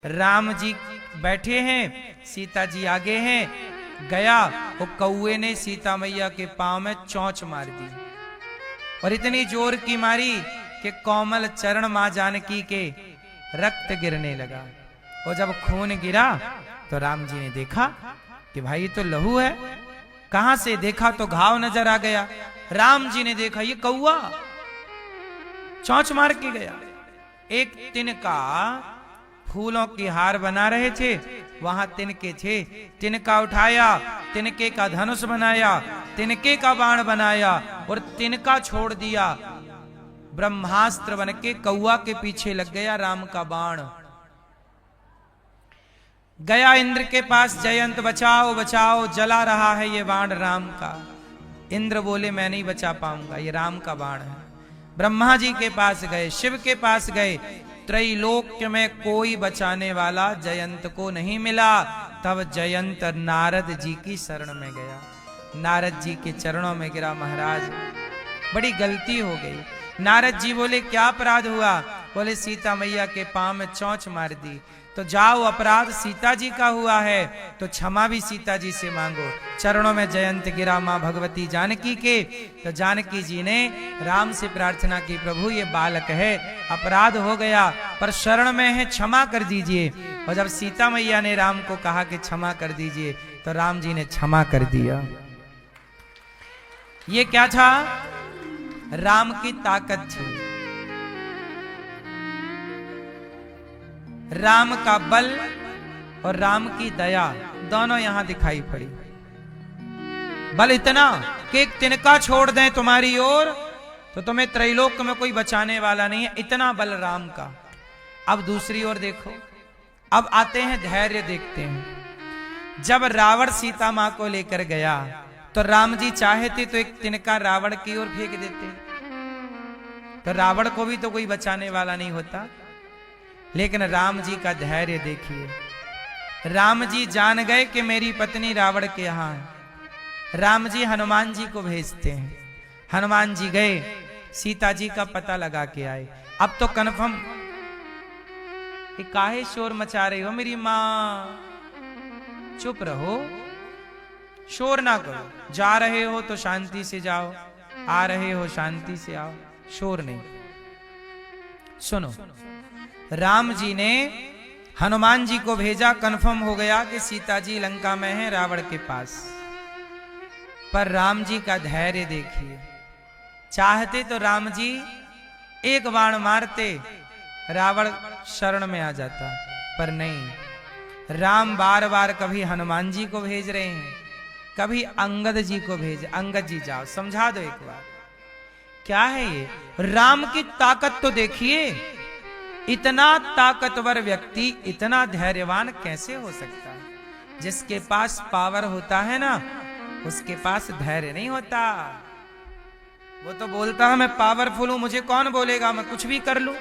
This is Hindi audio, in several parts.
राम जी बैठे हैं, सीता जी आगे हैं। गया वो कौए ने सीता मैया के पांव में चोंच मार दी और इतनी जोर की मारी कि कोमल चरण मां जानकी के रक्त गिरने लगा। और जब खून गिरा तो राम जी ने देखा कि भाई ये तो लहू है। कहां से देखा तो घाव नजर आ गया। राम जी ने देखा ये कौआ चोंच मार के गया। एक तिनका फूलों की हार बना रहे थे, वहां तिनके थे। तिनका उठाया, तिनके का धनुष बनाया, तिनके का बाण बनाया और तिनका छोड़ दिया। ब्रह्मास्त्र बन के कौआ के पीछे लग गया राम का बाण। गया इंद्र के पास, जयंत बचाओ बचाओ, जला रहा है ये बाण राम का। इंद्र बोले मैं नहीं बचा पाऊंगा, ये राम का बाण है। ब्रह्मा जी के पास गए, शिव के पास गए, त्रैलोक्य में कोई बचाने वाला जयंत को नहीं मिला। तब जयंत नारद जी की शरण में गया, नारद जी के चरणों में गिरा। महाराज बड़ी गलती हो गई। नारद जी बोले क्या अपराध हुआ? बोले सीता मैया के पांव में चोंच मार दी। तो जाओ, अपराध सीता जी का हुआ है तो क्षमा भी सीता जी से मांगो। चरणों में जयंत गिरा मां भगवती जानकी के। तो जानकी जी ने राम से प्रार्थना की, प्रभु ये बालक है, अपराध हो गया पर शरण में है, क्षमा कर दीजिए। और जब सीता मैया ने राम को कहा कि क्षमा कर दीजिए तो राम जी ने क्षमा कर दिया। ये क्या था? राम की ताकत थी, राम का बल और राम की दया दोनों यहां दिखाई पड़ी। बल इतना कि एक तिनका छोड़ दें तुम्हारी ओर तो तुम्हें त्रैलोक में कोई बचाने वाला नहीं है, इतना बल राम का। अब दूसरी ओर देखो, अब आते हैं धैर्य देखते हैं। जब रावण सीता मां को लेकर गया तो राम जी चाहते तो एक तिनका रावण की ओर फेंक देते, तो रावण को भी तो कोई बचाने वाला नहीं होता। लेकिन राम जी का धैर्य देखिए। राम जी जान गए कि मेरी पत्नी रावण के यहां है। राम जी हनुमान जी को भेजते हैं। हनुमान जी गए, सीता जी का पता लगा के आए। अब तो कन्फर्म, काहे शोर मचा रही हो मेरी मां? चुप रहो, शोर ना करो। जा रहे हो तो शांति से जाओ, आ रहे हो शांति से आओ, शोर नहीं। सुनो, राम जी ने हनुमान जी को भेजा, कन्फर्म हो गया कि सीता जी लंका में हैं रावण के पास। पर राम जी का धैर्य देखिए। चाहते तो राम जी एक बाण मारते, रावण शरण में आ जाता, पर नहीं। राम बार बार कभी हनुमान जी को भेज रहे हैं, कभी अंगद जी को भेज, अंगद जी जाओ समझा दो एक बार। क्या है ये? राम की ताकत तो देखिए। इतना ताकतवर व्यक्ति इतना धैर्यवान कैसे हो सकता है? जिसके पास पावर होता है ना, उसके पास धैर्य नहीं होता। वो तो बोलता है मैं पावरफुल हूं, मुझे कौन बोलेगा, मैं कुछ भी कर लूं,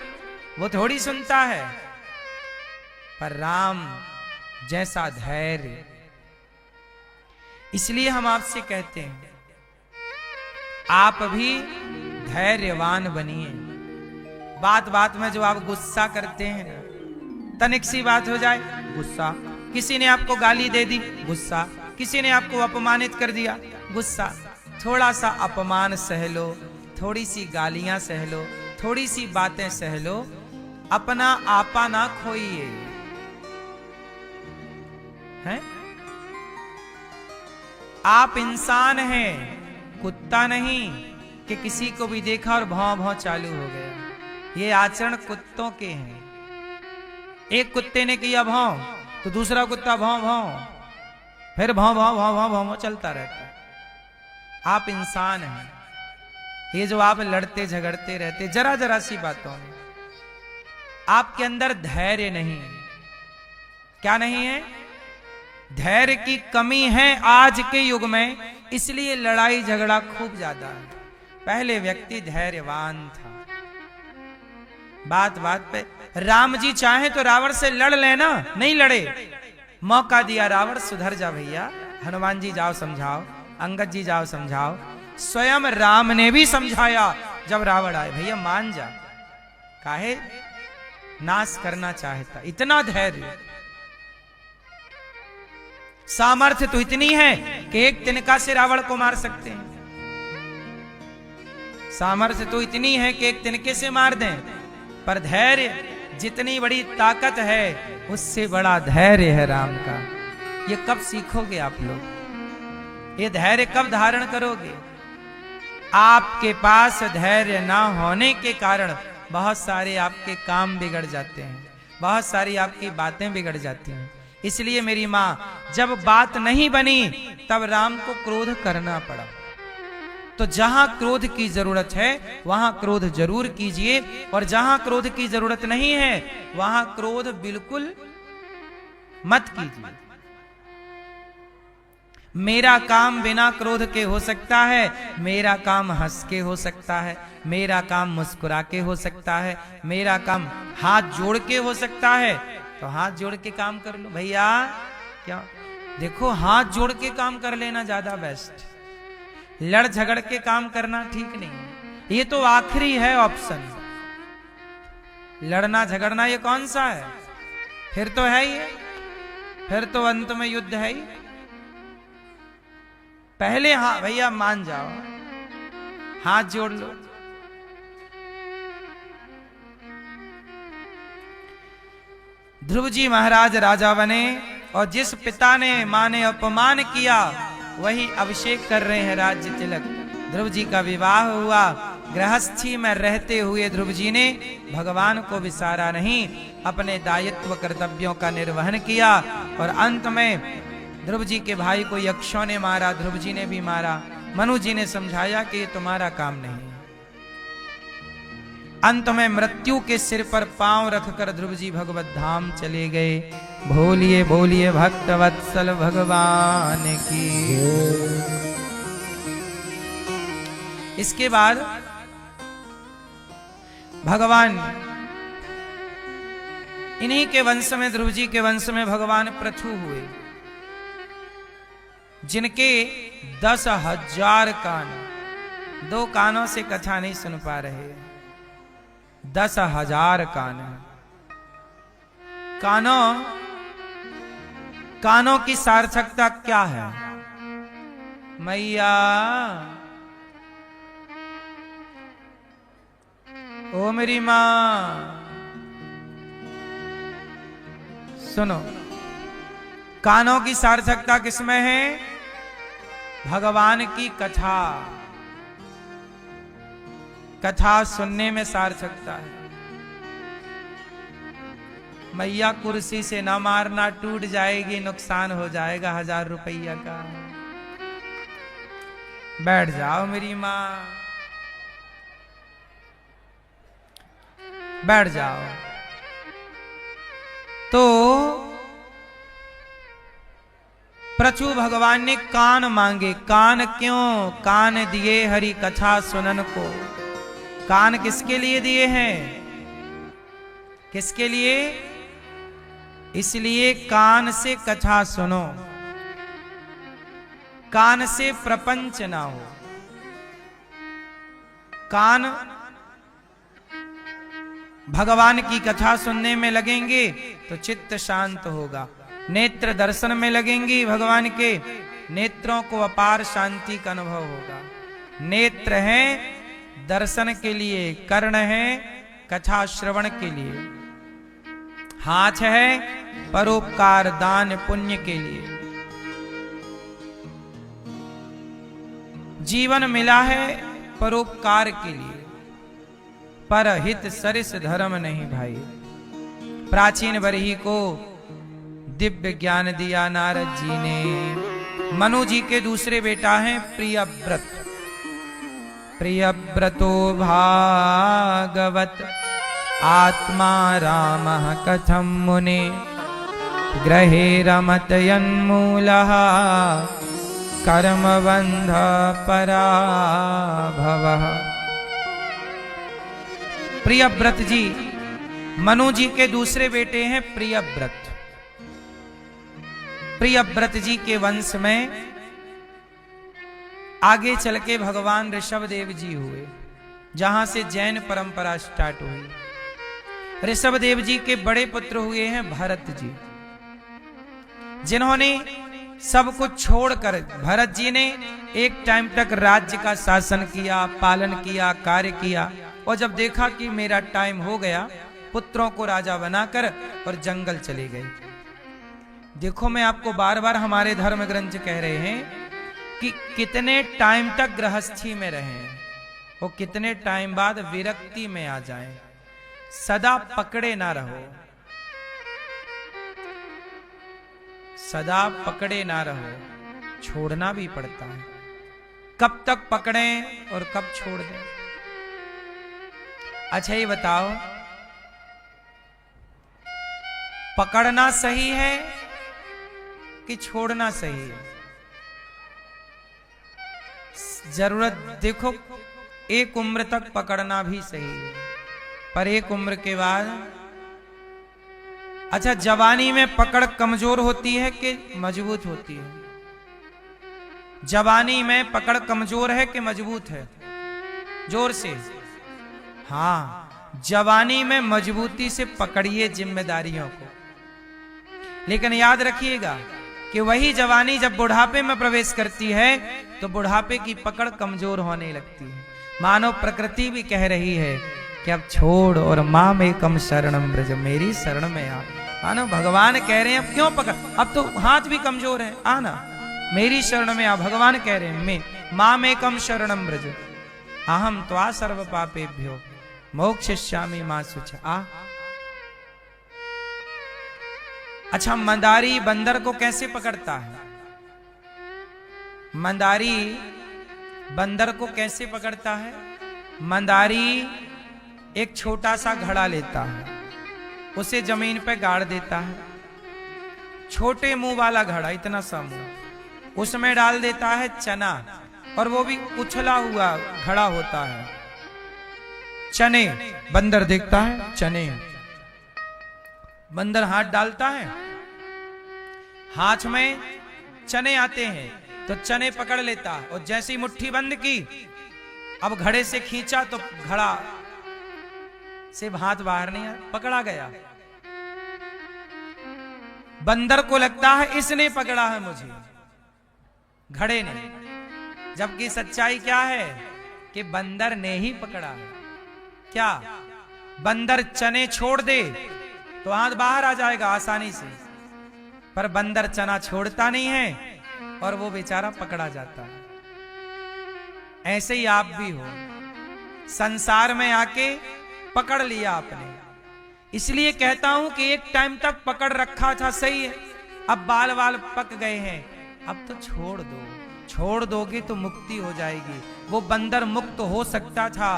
वो थोड़ी सुनता है। पर राम जैसा धैर्य। इसलिए हम आपसे कहते हैं आप भी धैर्यवान बनिए। बात बात में जो आप गुस्सा करते हैं, तनिक सी बात हो जाए गुस्सा, किसी ने आपको गाली दे दी गुस्सा, किसी ने आपको अपमानित कर दिया गुस्सा। थोड़ा सा अपमान सह लो, थोड़ी सी गालियां सह लो, थोड़ी सी बातें सह लो, अपना आपा ना खोइए। हैं? आप इंसान हैं, कुत्ता नहीं कि किसी को भी देखा और भौं भौं चालू हो गया। ये आचरण कुत्तों के हैं। एक कुत्ते ने किया भौं तो दूसरा कुत्ता भौं भौं, फिर भौं भौं भौं भौं भौं चलता रहता है। आप इंसान हैं। ये जो आप लड़ते झगड़ते रहते जरा जरा सी बातों में, आपके अंदर धैर्य नहीं है। क्या नहीं है? धैर्य की कमी है आज के युग में, इसलिए लड़ाई झगड़ा खूब ज्यादा है। पहले व्यक्ति धैर्यवान था। बात बात पे राम जी चाहे तो रावण से लड़ लेना, नहीं लड़े। मौका दिया, रावण सुधर जा भैया, हनुमान जी जाओ समझाओ, अंगद जी जाओ समझाओ। स्वयं राम ने भी समझाया जब रावण आए, भैया मान जा, काहे नाश करना चाहता। इतना धैर्य, सामर्थ्य तो इतनी है कि एक तिनका से रावण को मार सकते हैं। सामर्थ्य तो इतनी है कि एक तिनके से मार दें, पर धैर्य, जितनी बड़ी ताकत है उससे बड़ा धैर्य है राम का। ये कब सीखोगे आप लोग? ये धैर्य कब धारण करोगे? आपके पास धैर्य ना होने के कारण बहुत सारे आपके काम बिगड़ जाते हैं, बहुत सारी आपकी बातें बिगड़ जाती हैं। इसलिए मेरी माँ, जब बात नहीं बनी तब राम को क्रोध करना पड़ा। तो जहां क्रोध की जरूरत है वहां क्रोध जरूर कीजिए, और जहां क्रोध की जरूरत नहीं है वहां क्रोध बिल्कुल मत कीजिए। मेरा काम बिना क्रोध के हो सकता है, मेरा काम हंस के हो सकता है, मेरा काम मुस्कुरा के हो सकता है, मेरा काम हाथ जोड़ के हो सकता है। तो हाथ जोड़ के काम कर लो भैया। क्या देखो, हाथ जोड़ के काम कर लेना ज्यादा बेस्ट। लड़ झगड़ के काम करना ठीक नहीं है। ये तो आखिरी है ऑप्शन। लड़ना झगड़ना ये कौन सा है? फिर तो है ही, फिर तो अंत में युद्ध है ही। पहले हाँ भैया मान जाओ, हाथ जोड़ लो। ध्रुव जी महाराज राजा बने, और जिस पिता ने मां ने अपमान किया वही अभिषेक कर रहे हैं राज्य तिलक। ध्रुव जी का विवाह हुआ। गृहस्थी में रहते हुए ध्रुव जी ने भगवान को विसारा नहीं, अपने दायित्व कर्तव्यों का निर्वहन किया। और अंत में ध्रुव जी के भाई को यक्षों ने मारा, ध्रुव जी ने भी मारा। मनु जी ने समझाया कि ये तुम्हारा काम नहीं है। अंत में मृत्यु के सिर पर पांव रखकर ध्रुव जी भगवत धाम चले गए। बोलिए बोलिए भक्त वत्सल भगवान की। इसके बाद भगवान, इन्हीं के वंश में, ध्रुव जी के वंश में भगवान पृथु हुए, जिनके 10,000 कान। 2 कानों से कथा नहीं सुन पा रहे, 10,000 कान। कानों की सार्थकता क्या है मैया? ओ मेरी मां सुनो, कानों की सार्थकता किसमें है? भगवान की कथा। कथा सुनने में सार्थकता है। मैया कुर्सी से न मारना, टूट जाएगी, नुकसान हो जाएगा 1000 रुपया का। बैठ जाओ मेरी मां, बैठ जाओ। तो पृथु भगवान ने कान मांगे। कान क्यों? कान दिए हरि कथा सुनन को। कान किसके लिए दिए हैं? किसके लिए? इसलिए कान से कथा सुनो, कान से प्रपंच ना हो। कान भगवान की कथा सुनने में लगेंगे तो चित्त शांत होगा। नेत्र दर्शन में लगेंगी भगवान के, नेत्रों को अपार शांति का अनुभव होगा। नेत्र हैं दर्शन के लिए, कर्ण है कथा श्रवण के लिए, हाथ है परोपकार दान पुण्य के लिए। जीवन मिला है परोपकार के लिए, परहित सरिस धर्म नहीं भाई। प्राचीन बरही को दिव्य ज्ञान दिया नारद जी ने। मनु जी के दूसरे बेटा हैं प्रियव्रत। प्रियव्रतो भागवत आत्मा रामः कथं मुने ग्रहे रमत यन्मूलः कर्मबन्ध पराभवः। प्रियव्रत जी मनु जी के दूसरे बेटे हैं प्रियव्रत। प्रियव्रत जी के वंश में आगे चल के भगवान ऋषभ देव जी हुए, जहां से जैन परंपरा स्टार्ट हुई। ऋषभदेव जी के बड़े पुत्र हुए हैं भरत जी, जिन्होंने सब कुछ छोड़कर, भरत जी ने एक टाइम तक राज्य का शासन किया, पालन किया, कार्य किया, और जब देखा कि मेरा टाइम हो गया, पुत्रों को राजा बनाकर और जंगल चले गए। देखो, मैं आपको बार बार हमारे धर्म ग्रंथ कह रहे हैं कि कितने टाइम तक गृहस्थी में रहें और कितने टाइम बाद विरक्ति में आ जाएं। सदा पकड़े ना रहो, सदा पकड़े ना रहो, छोड़ना भी पड़ता है। कब तक पकड़ें और कब छोड़ दें? अच्छा ये बताओ, पकड़ना सही है कि छोड़ना सही है? जरूरत देखो, एक उम्र तक पकड़ना भी सही है, पर एक उम्र के बाद, अच्छा जवानी में पकड़ कमजोर होती है कि मजबूत होती है? जवानी में पकड़ कमजोर है कि मजबूत है? जोर से। हाँ, जवानी में मजबूती से पकड़िए जिम्मेदारियों को, लेकिन याद रखिएगा कि वही जवानी जब बुढ़ापे में प्रवेश करती है तो बुढ़ापे की पकड़ कमजोर होने लगती है। मानव प्रकृति भी कह रही है कि अब छोड़ और माम एकम शरणम ब्रज, मेरी शरण में आ। मानो भगवान कह रहे हैं अब क्यों पकड़, अब तो हाथ भी कमजोर है, आना मेरी शरण में आ। भगवान कह रहे हैं मैं माम एकम शरणम ब्रज, अहम त्वा सर्व पापेभ्यो मोक्षयिष्यामि मा शुच आ। अच्छा, मंदारी बंदर को कैसे पकड़ता है? मंदारी बंदर को कैसे पकड़ता है? मंदारी एक छोटा सा घड़ा लेता है, उसे जमीन पे गाड़ देता है, छोटे मुंह वाला घड़ा, इतना सा मुंह, उसमें डाल देता है चना, और वो भी उछला हुआ घड़ा होता है। चने, बंदर देखता है चने, बंदर हाथ डालता है, हाथ में चने आते हैं तो चने पकड़ लेता, और जैसी मुट्ठी बंद की, अब घड़े से खींचा तो घड़ा से हाथ बाहर नहीं आया, पकड़ा गया। बंदर को लगता है इसने पकड़ा है मुझे, घड़े ने, जबकि सच्चाई क्या है कि बंदर ने ही पकड़ा है। क्या बंदर चने छोड़ दे तो हाथ बाहर आ जाएगा आसानी से, पर बंदर चना छोड़ता नहीं है और वो बेचारा पकड़ा जाता है। ऐसे ही आप भी हो, संसार में आके पकड़ लिया आपने, इसलिए कहता हूं कि एक टाइम तक पकड़ रखा था, सही है, अब बाल बाल पक गए हैं, अब तो छोड़ दो। छोड़ दोगे तो मुक्ति हो जाएगी। वो बंदर मुक्त हो सकता था,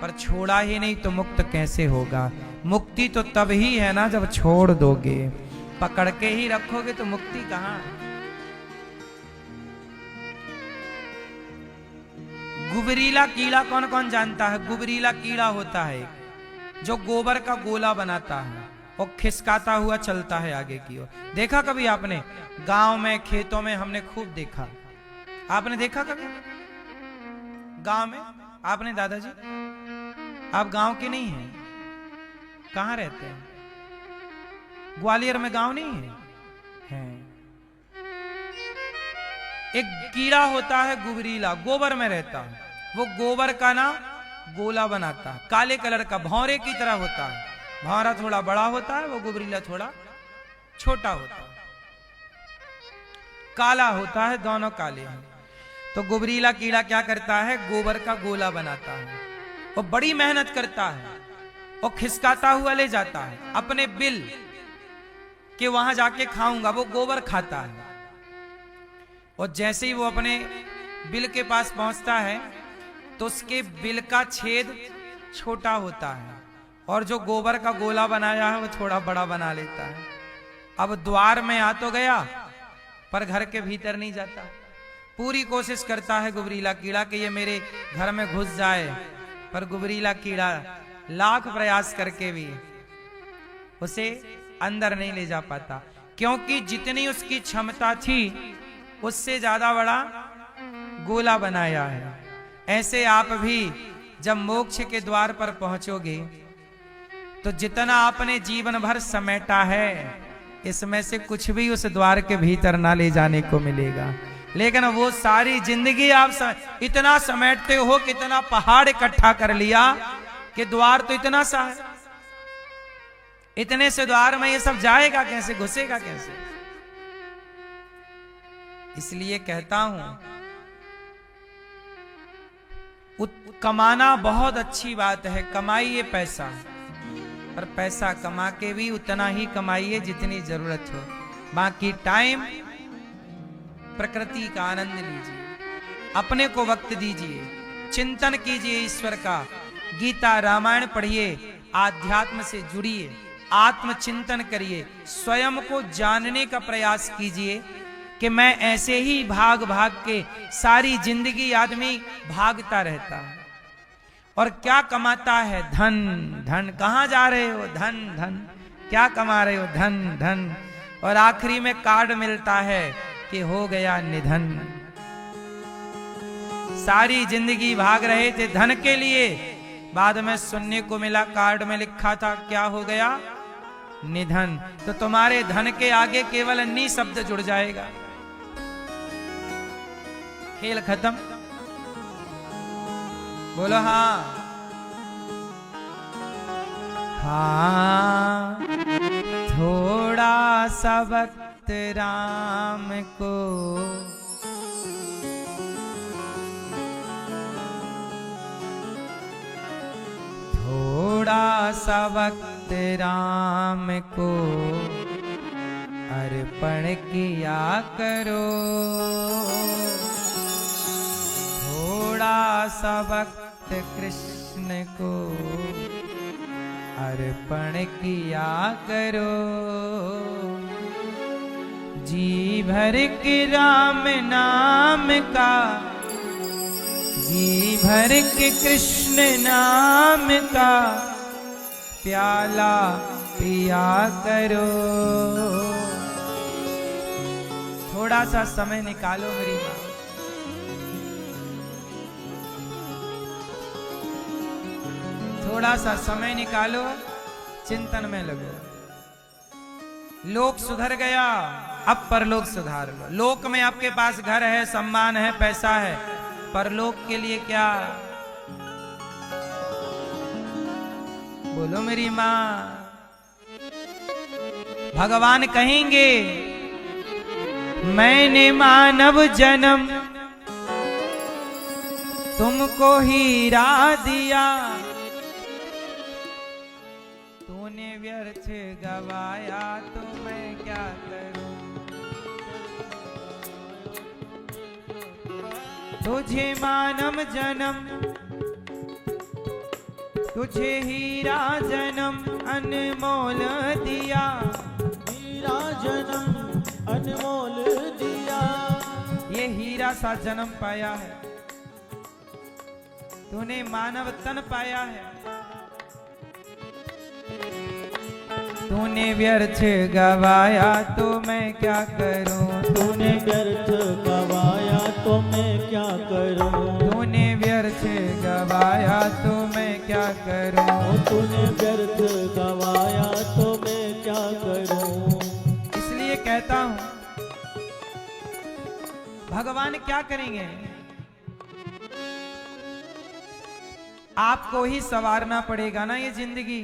पर छोड़ा ही नहीं तो मुक्त कैसे होगा? मुक्ति तो तब ही है ना जब छोड़ दोगे, पकड़ के ही रखोगे तो मुक्ति कहां? गुबरीला कीड़ा कौन कौन जानता है? गुबरीला कीड़ा होता है जो गोबर का गोला बनाता है और खिसकाता हुआ चलता है आगे की ओर। देखा कभी आपने? गांव में, खेतों में हमने खूब देखा। आपने देखा कभी गांव में? आपने दादाजी? आप गांव के नहीं हैं, कहां रहते हैं? ग्वालियर में गांव नहीं है? एक कीड़ा होता है गुबरीला, गोबर में रहता है, वो गोबर का ना गोला बनाता है, काले कलर का, भौरे की तरह होता है। भौरा थोड़ा बड़ा होता है, वो गुबरीला थोड़ा छोटा होता है, काला होता है, दोनों काले हैं। तो गुबरीला कीड़ा क्या करता है? गोबर का गोला बनाता है, वो बड़ी मेहनत करता है और खिसकाता हुआ ले जाता है अपने बिल के, वहां जाके खाऊंगा, वो गोबर खाता है। और जैसे ही वो अपने बिल के पास पहुंचता है तो उसके बिल का छेद छोटा होता है और जो गोबर का गोला बनाया है वो थोड़ा बड़ा बना लेता है। अब द्वार में आ तो गया पर घर के भीतर नहीं जाता। पूरी कोशिश करता है गुबरीला कीड़ा कि ये मेरे घर में घुस जाए, पर गुबरीला कीड़ा लाख प्रयास करके भी उसे अंदर नहीं ले जा पाता, क्योंकि जितनी उसकी क्षमता थी उससे ज्यादा बड़ा गोला बनाया है। ऐसे आप भी जब मोक्ष के द्वार पर पहुंचोगे तो जितना आपने जीवन भर समेटा है, इसमें से कुछ भी उस द्वार के भीतर ना ले जाने को मिलेगा। लेकिन वो सारी जिंदगी आप इतना समेटते हो, कितना पहाड़ इकट्ठा कर लिया कि द्वार तो इतना सा है, इतने से द्वार में ये सब जाएगा कैसे, घुसेगा कैसे? इसलिए कहता हूं, कमाना बहुत अच्छी बात है, कमाइए पैसा, पर पैसा कमा के भी उतना ही कमाइए जितनी जरूरत हो। बाकी टाइम प्रकृति का आनंद लीजिए, अपने को वक्त दीजिए, चिंतन कीजिए ईश्वर का, गीता रामायण पढ़िए, आध्यात्म से जुड़िए, आत्मचिंतन करिए, स्वयं को जानने का प्रयास कीजिए कि मैं ऐसे ही भाग भाग के सारी जिंदगी आदमी भागता रहता है और क्या कमाता है? धन धन। कहां जा रहे हो? धन धन। क्या कमा रहे हो? धन धन। और आखिरी में कार्ड मिलता है कि हो गया निधन। सारी जिंदगी भाग रहे थे धन के लिए, बाद में सुनने को मिला कार्ड में लिखा था क्या हो गया? निधन। तो तुम्हारे धन के आगे केवल नी शब्द जुड़ जाएगा, खेल खत्म। बोलो हाँ। हाँ, थोड़ा सा वक्त राम को, थोड़ा सा वक्त राम को अर्पण किया करो, थोड़ा सा वक्त कृष्ण को अर्पण किया करो। जी भर के राम नाम का, जी भर के कृष्ण नाम का प्याला पिया करो। थोड़ा सा समय निकालो मेरी माँ, थोड़ा सा समय निकालो, चिंतन में लगो। लोक सुधर गया, अब परलोक सुधार लो। लोक में आपके पास घर है, सम्मान है, पैसा है, परलोक के लिए क्या? बोलो मेरी माँ। भगवान कहेंगे मैंने मानव जन्म तुमको हीरा दिया, तूने व्यर्थ गवाया तो मैं क्या करूं? तुझे मानव जन्म, तुझे हीरा जन्म अनमोल दिया, हीरा जन्म अनमोल दिया। ये हीरा सा जन्म पाया है, तूने मानव तन पाया है, तूने व्यर्थ गवाया तो मैं क्या करूं? तूने व्यर्थ गवाया तो मैं क्या करूं? तूने व्यर्थ गवाया तो मैं क्या करूं? तूने व्यर्थ गवाया तो मैं क्या करूं? इसलिए कहता हूं, भगवान क्या करेंगे? आपको ही संवारना पड़ेगा ना ये जिंदगी।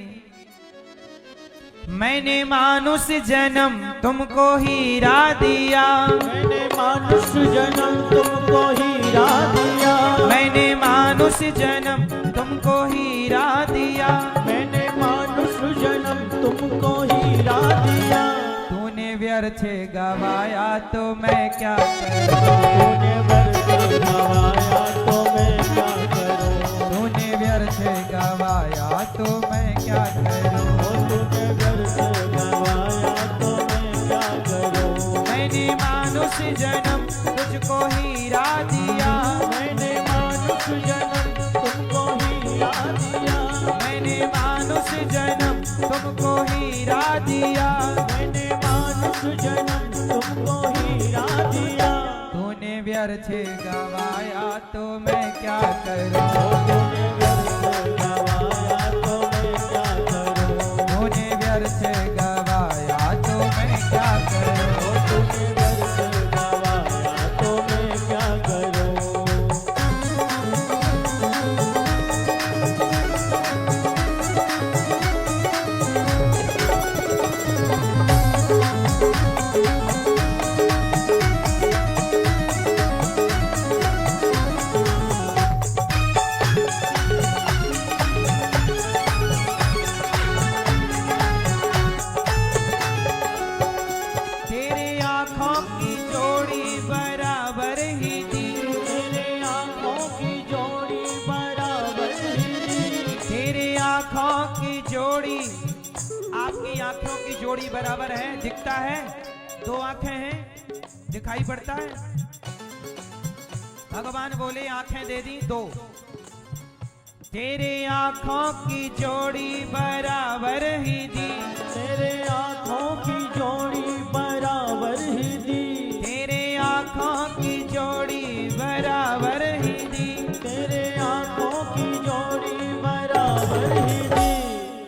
मैंने मानुष जन्म तुमको हीरा दिया, मैंने मानुष जन्म तुमको हीरा दिया, मैंने मानुष जन्म तुमको हीरा दिया, मैंने मानुष जन्म तुमको हीरा दिया। तूने व्यर्थ गवाया तो मैं क्या करूं? तूने व्यर्थ गवाया तो मैं क्या करूं? तूने व्यर्थ गवाया तो मैं क्या करूं? तूने व्यर्थ गवाया तो मैं क्या करूं? मैंने मानुष जन्म तुझको हीरा दिया, मैंने मानुष जन्म तुमको हीरा दिया, मैंने मानुष जन्म तुमको हीरा दिया, मैंने मानुष जन्म तुमको हीरा दिया। तूने व्यर्थ गवाया तो मैं क्या करूं? तूने व्यर्थ गवाया तो मैं क्या करूं? जोड़ी बराबर है, दिखता है, दो आंखें हैं, दिखाई पड़ता है। भगवान बोले आंखें दे दी दो। तेरे आंखों की जोड़ी बराबर ही दी, तेरे आँखों की जोड़ी बराबर ही दी, तेरे आंखों की जोड़ी बराबर ही दी, तेरे आँखों की जोड़ी बराबर ही दी।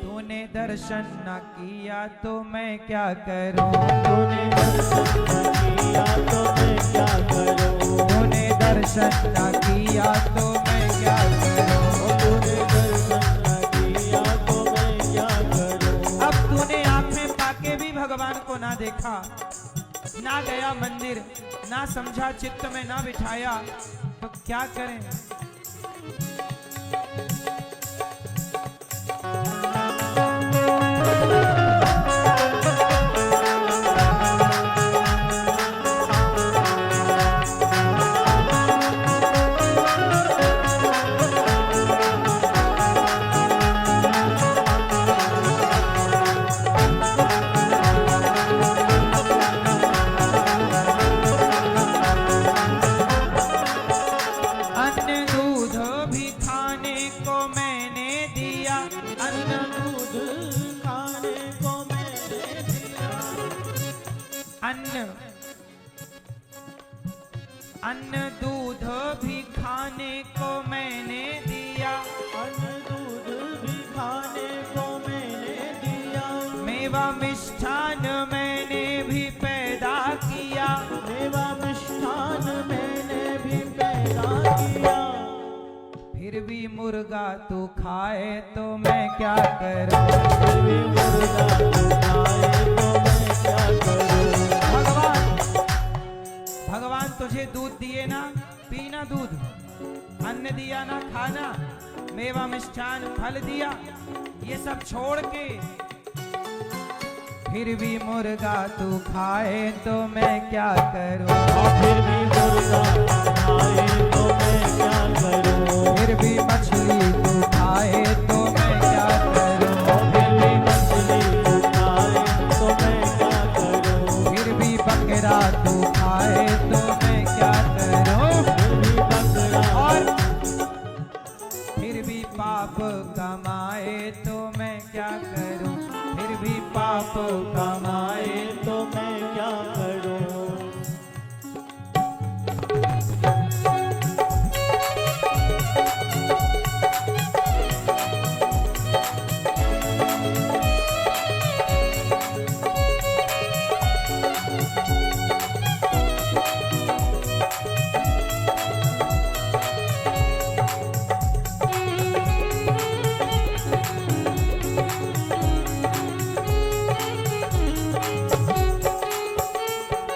तूने दर्शन न किया तो मैं क्या करूं, तूने दर्शन न किया तो मैं क्या करूं, तूने दर्शन न किया तो मैं क्या करूं, तूने दर्शन न किया तो मैं क्या करूं। अब तूने आंखें पाके भी भगवान को ना देखा, ना गया मंदिर, ना समझा, चित्त में ना बिठाया, तो क्या करें। अन्न दूध भी खाने को मैंने दिया, अन्न दूध खाने को मैंने दिया, अन्न अन्न दूध भी खाने को मैंने दिया, अन्न दूध भी खाने को मैंने दिया, मेवा मिष्ठान मैंने भी पैदा किया, मेवा मिष्ठान मैंने भी पैदा किया। फिर भी मुर्गा तू खाए तो मैं क्या करूं, फिर भी मुर्गा तू खाए तो मैं क्या करूं। भगवान भगवान तुझे दूध दिए ना, पीना दूध, अन्न दिया ना खाना, मेवा मिष्ठान फल दिया, ये सब छोड़ के फिर भी मुर्गा तू खाए तो मैं क्या करूं, फिर भी मुर्गा खाए तो मैं क्या करूं। फिर भी मछली तू खाए तो मैं क्या करूं, फिर भी मछली तू खाए तो मैं क्या करूं। फिर भी बकरा तू खाए तो मैं क्या करूं, फिर भी बकरा और फिर भी पाप कमाए तो मैं क्या करूं, फिर भी पाप कमाए तो मैं क्या करूं।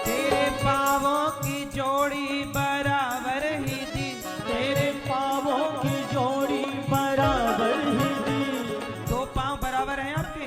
तेरे पावों की जोड़ी बराबर ही दी, तेरे पाँवों की जोड़ी बराबर ही दी, दो पांव बराबर हैं आपके,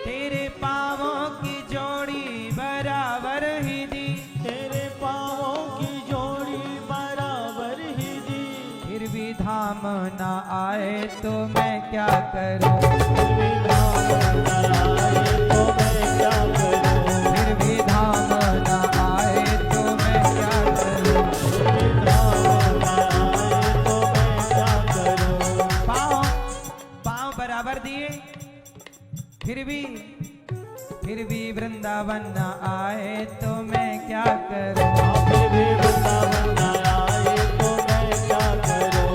तेरे पावों की जोड़ी बराबर ही दी, तेरे पाँवों की जोड़ी बराबर ही दी। फिर भी धाम ना आए तो मैं क्या करूं, फिर भी धाम न आए तो मैं क्या करूं। फिर भी धाम ना आए तो मैं क्या करूं, फिर भी धाम न आए तो मैं क्या करूं। पाँव पाँव बराबर दिए, फिर भी वृंदावन न आए तो मैं क्या करूं, फिर भी वृंदावन न आए तो मैं क्या करूं।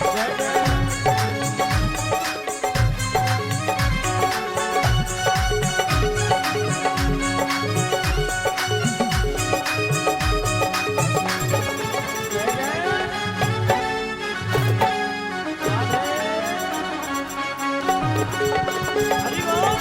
जय जय हरि बोल।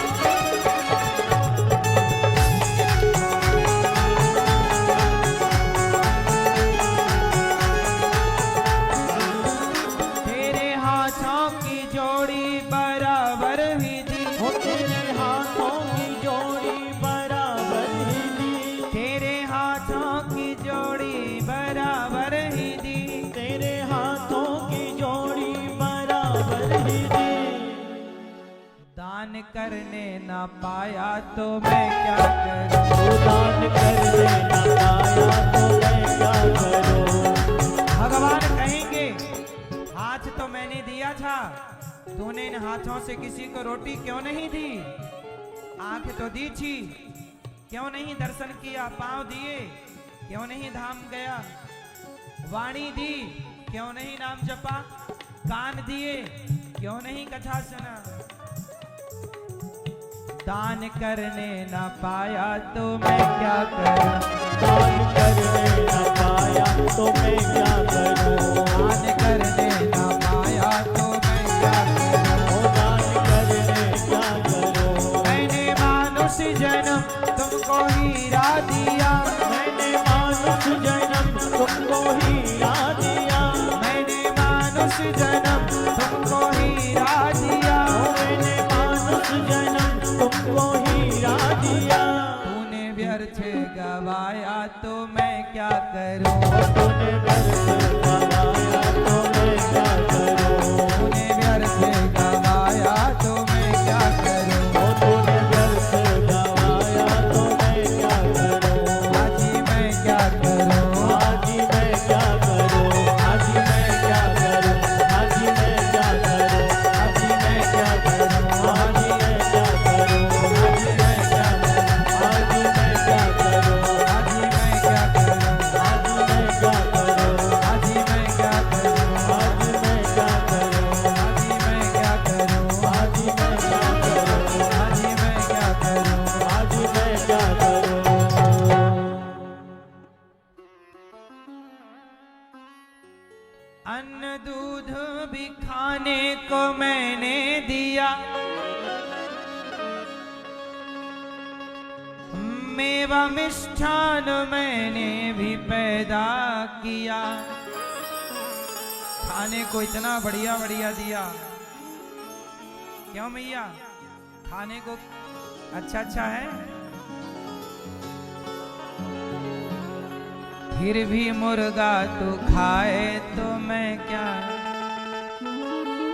दान करने ना पाया तो मैं क्या करूं। वो दान करने ना पाया तो मैं क्या करूं। भगवान कहेंगे हाथ तो मैंने दिया था, तूने इन हाथों से किसी को रोटी क्यों नहीं दी। आंख तो दी थी, क्यों नहीं दर्शन किया। पांव दिए, क्यों नहीं धाम गया। वाणी दी, क्यों नहीं नाम जपा। कान दिए, क्यों नहीं कथा सुना। दान करने ना पाया तो मैं क्या करूं। दान करने ना पाया तो मैं क्या करूं। दान करने ना पाया तो मैं क्या करूं। वो दान करने क्या करूं। मैंने मानुष जन्म तुमको हीरा दिया। मैंने मानुष जन्म तुमको हीरा दिया। मैंने मानुष जन्म तुमको हीरा दिया। मैंने मानुष जन्म तुमको हीरा दिया। तूने व्यर्थ गवाया तो मैं क्या करूं। तूने व्यर्थ गवाया तो मैं क्या करूं। तूने व्यर्थ गवाया तो मैं क्या करूं। तूने व्यर्थ गवाया तो मैं क्या करूं। आज मैं क्या करूं। आज मैं क्या करूं। आज मैं क्या करूं। आज मैं क्या करूं। आज मैं क्या करूं। आज मैं क्या करूं। आज मैं क्या करूं। आज मैं क्या करूं। आज मैं क्या करूं। आज मैं क्या करूं। आज मैं क्या करूं। आज मैं क्या करूं। आज मैं क्या करूं। आज मैं क्या करूं। आज मैं क्या करूं। आज मैं क्या करूं। अन्न दूध भी खाने को मैंने दिया। मेवा मिष्ठान मैंने भी पैदा किया। खाने को इतना बढ़िया बढ़िया दिया। क्यों मैया, खाने को अच्छा अच्छा है। फिर भी मुर्गा तू खाए तो मैं क्या।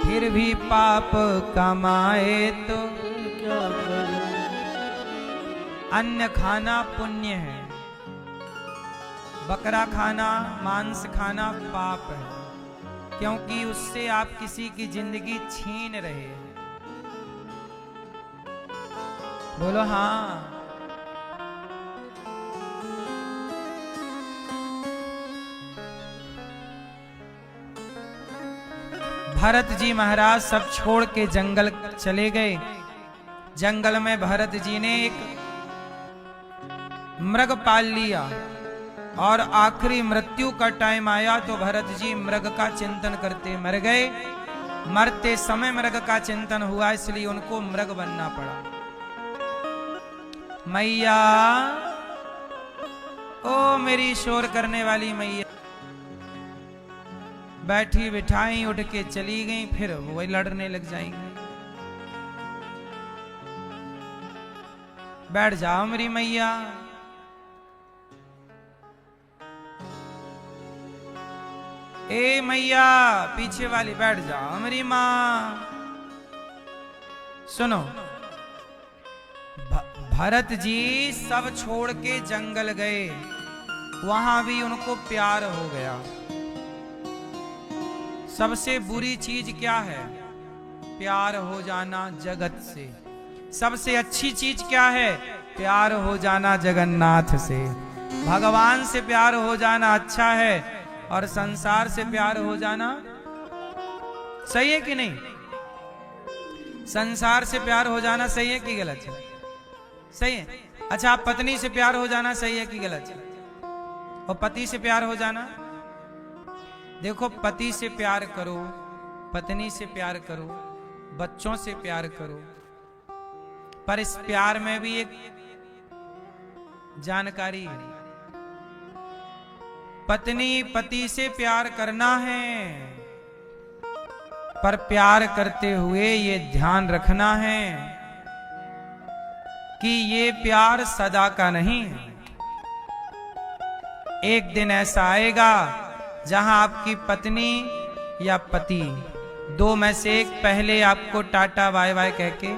फिर भी पाप कमाए तो क्या करूं। अन्न खाना पुण्य है, बकरा खाना मांस खाना पाप है, क्योंकि उससे आप किसी की जिंदगी छीन रहे हैं। बोलो हाँ। भरत जी महाराज सब छोड़ के जंगल चले गए। जंगल में भरत जी ने एक मृग पाल लिया और आखिरी मृत्यु का टाइम आया तो भरत जी मृग का चिंतन करते मर गए। मरते समय मृग का चिंतन हुआ, इसलिए उनको मृग बनना पड़ा। मैया, ओ मेरी शोर करने वाली मैया, बैठी बिठाई उठ के चली गई, फिर वही लड़ने लग जाएंगे। बैठ जाओ मेरी मैया। ए मैया, पीछे वाली बैठ जाओ मेरी माँ। सुनो, भरत जी सब छोड़ के जंगल गए, वहां भी उनको प्यार हो गया। सबसे बुरी चीज क्या है? प्यार हो जाना जगत से। सबसे अच्छी चीज क्या है? प्यार हो जाना जगन्नाथ से। भगवान से प्यार हो जाना अच्छा है, और संसार से प्यार हो जाना सही है कि नहीं? संसार से प्यार हो जाना सही है कि गलत है? सही है। अच्छा, आप पत्नी से प्यार हो जाना सही है कि गलत है? और पति से प्यार हो जाना, देखो, पति से प्यार करो, पत्नी से प्यार करो, बच्चों से प्यार करो, पर इस प्यार में भी एक जानकारी है। पत्नी पति से प्यार करना है, पर प्यार करते हुए ये ध्यान रखना है कि ये प्यार सदा का नहीं है। एक दिन ऐसा आएगा जहां आपकी पत्नी या पति दो में से एक पहले आपको टाटा बाय बाय कह के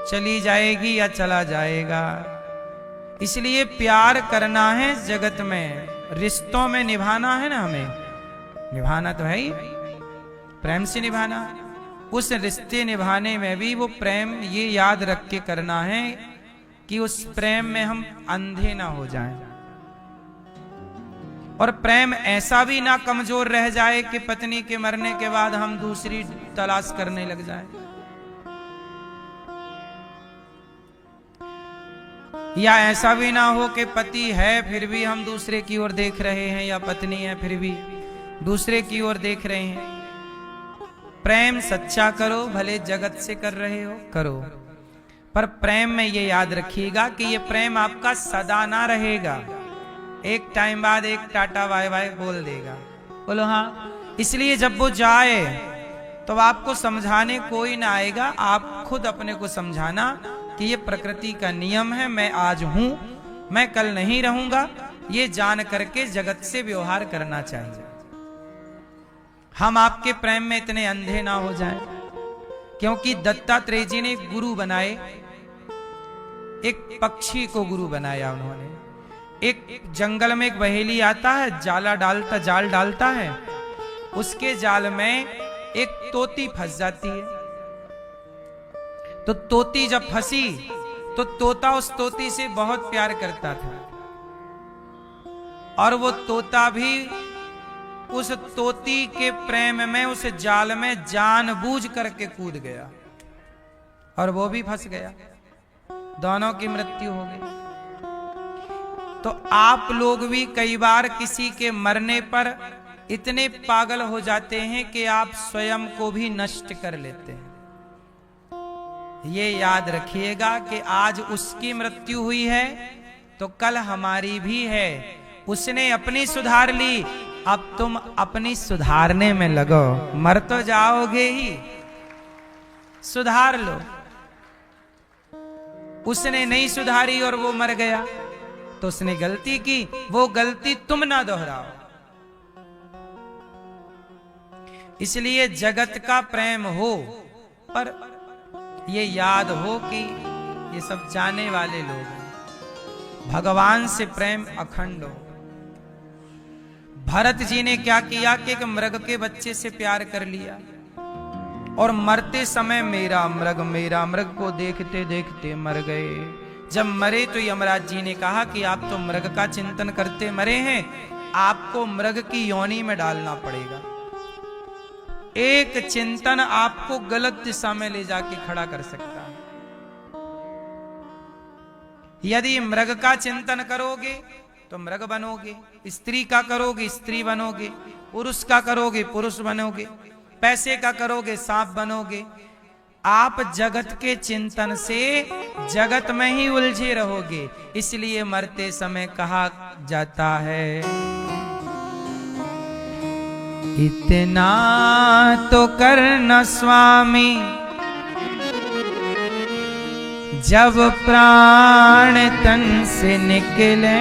चली जाएगी या चला जाएगा। इसलिए प्यार करना है जगत में, रिश्तों में निभाना है ना, हमें निभाना तो है ही, प्रेम से निभाना। उस रिश्ते निभाने में भी वो प्रेम ये याद रख के करना है कि उस प्रेम में हम अंधे ना हो जाएं, और प्रेम ऐसा भी ना कमजोर रह जाए कि पत्नी के मरने के बाद हम दूसरी तलाश करने लग जाएं। या ऐसा भी ना हो कि पति है फिर भी हम दूसरे की ओर देख रहे हैं, या पत्नी है फिर भी दूसरे की ओर देख रहे हैं। प्रेम सच्चा करो, भले जगत से कर रहे हो करो, पर प्रेम में ये याद रखिएगा कि ये प्रेम आपका सदा ना रहेगा। एक टाइम बाद एक टाटा बाय बाय बोल देगा, बोलो हाँ। इसलिए जब वो जाए तो आपको समझाने कोई ना आएगा, आप खुद अपने को समझाना कि ये प्रकृति का नियम है, मैं आज हूं, मैं कल नहीं रहूंगा, ये जान करके जगत से व्यवहार करना चाहिए। हम आपके प्रेम में इतने अंधे ना हो जाएं, क्योंकि दत्तात्रेय जी ने एक गुरु बनाए, एक पक्षी को गुरु बनाया उन्होंने। एक जंगल में एक बहेली आता है, जाल डालता है, उसके जाल में एक तोती फंस जाती है। तो तोती जब फंसी तो तोता उस तोती से बहुत प्यार करता था, और वो तोता भी उस तोती के प्रेम में उस जाल में जानबूझ करके कूद गया, और वो भी फंस गया, दोनों की मृत्यु हो गई। तो आप लोग भी कई बार किसी के मरने पर इतने पागल हो जाते हैं कि आप स्वयं को भी नष्ट कर लेते हैं। ये याद रखिएगा कि आज उसकी मृत्यु हुई है तो कल हमारी भी है। उसने अपनी सुधार ली, अब तुम अपनी सुधारने में लगो, मर तो जाओगे ही, सुधार लो। उसने नहीं सुधारी और वो मर गया तो उसने गलती की, वो गलती तुम ना दोहराओ। इसलिए जगत का प्रेम हो, पर ये याद हो कि ये सब जाने वाले लोग हैं, भगवान से प्रेम अखंड हो। भरत जी ने क्या किया कि एक मृग के बच्चे से प्यार कर लिया, और मरते समय मेरा मृग को देखते देखते मर गए। जब मरे तो यमराज जी ने कहा कि आप तो मृग का चिंतन करते मरे हैं, आपको मृग की योनि में डालना पड़ेगा। एक चिंतन आपको गलत दिशा में ले जाके खड़ा कर सकता है। यदि मृग का चिंतन करोगे तो मृग बनोगे, स्त्री का करोगे स्त्री बनोगे, पुरुष का करोगे पुरुष बनोगे, पैसे का करोगे सांप बनोगे। आप जगत के चिंतन से जगत में ही उलझे रहोगे। इसलिए मरते समय कहा जाता है, इतना तो करना स्वामी, जब प्राण तन से निकले,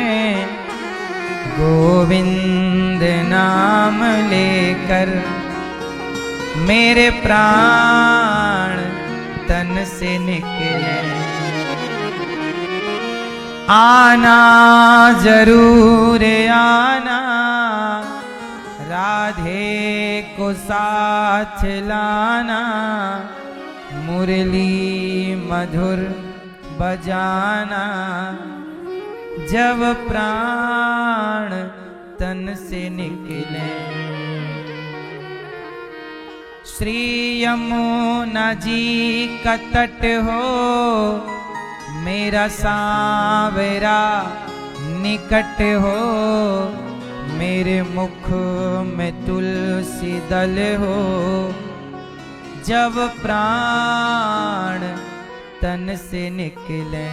गोविंद नाम लेकर मेरे प्राण तन से निकले। आना जरूर आना, राधे को साथ लाना, मुरली मधुर बजाना, जब प्राण तन से निकले। श्री यमुना जी का तट हो, मेरा सांवरा निकट हो, मेरे मुख में तुलसी दल हो, जब प्राण तन से निकले।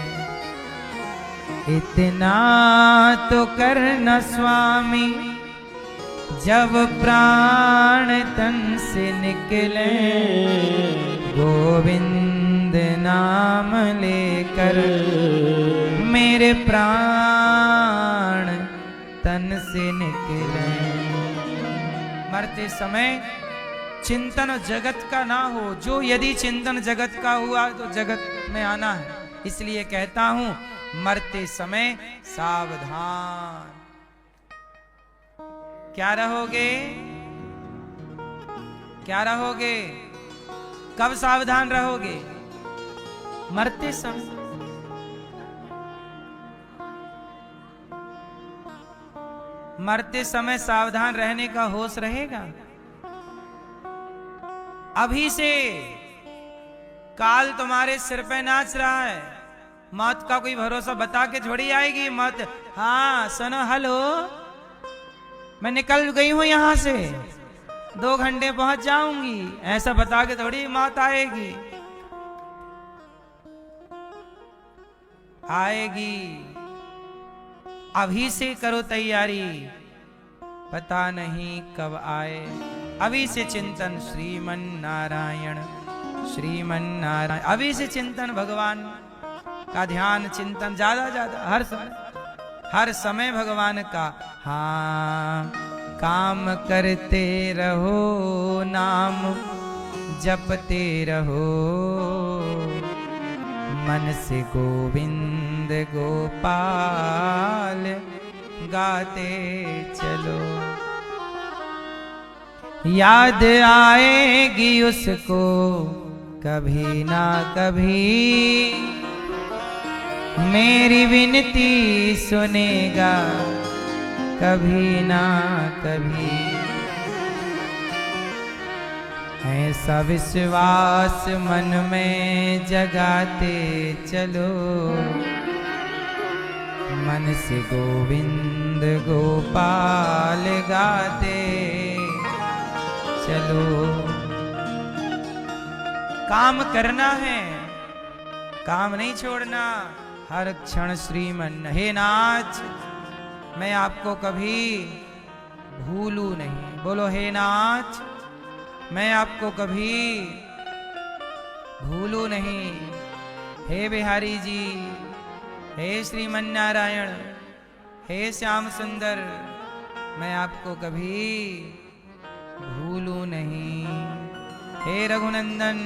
इतना तो करना स्वामी, जब प्राण तन से निकले, गोविंद नाम लेकर मेरे प्राण तन से निकले। मरते समय चिंतन जगत का ना हो। जो यदि चिंतन जगत का हुआ तो जगत में आना है। इसलिए कहता हूं मरते समय सावधान। क्या रहोगे? क्या रहोगे? कब सावधान रहोगे? मरते समय। मरते समय सावधान रहने का होश रहेगा। अभी से काल तुम्हारे सिर पे नाच रहा है। मौत का कोई भरोसा बता के थोड़ी आएगी मौत। हाँ सुनो, हेलो, मैं निकल गई हूं यहां से, 2 घंटे पहुंच जाऊंगी, ऐसा बता के थोड़ी मौत आएगी। आएगी। अभी से करो तैयारी, पता नहीं कब आए। अभी से चिंतन श्रीमन नारायण, श्रीमन नारायण। अभी से चिंतन भगवान का ध्यान, चिंतन ज्यादा ज्यादा हर समय भगवान का। हाँ, काम करते रहो, नाम जपते रहो, मन से गोविंद गोपाल गाते चलो। याद आएगी उसको कभी ना कभी, मेरी विनती सुनेगा कभी ना कभी। ऐसा विश्वास मन में जगाते चलो, मन से गोविंद गोपाल गाते चलो। काम करना है, काम नहीं छोड़ना। हर क्षण श्रीमन। हे नाथ, मैं आपको कभी भूलू नहीं। बोलो हे नाथ, मैं आपको कभी भूलू नहीं। हे बिहारी जी, हे श्रीमन नारायण, हे श्याम सुंदर, मैं आपको कभी भूलू नहीं। हे रघुनंदन,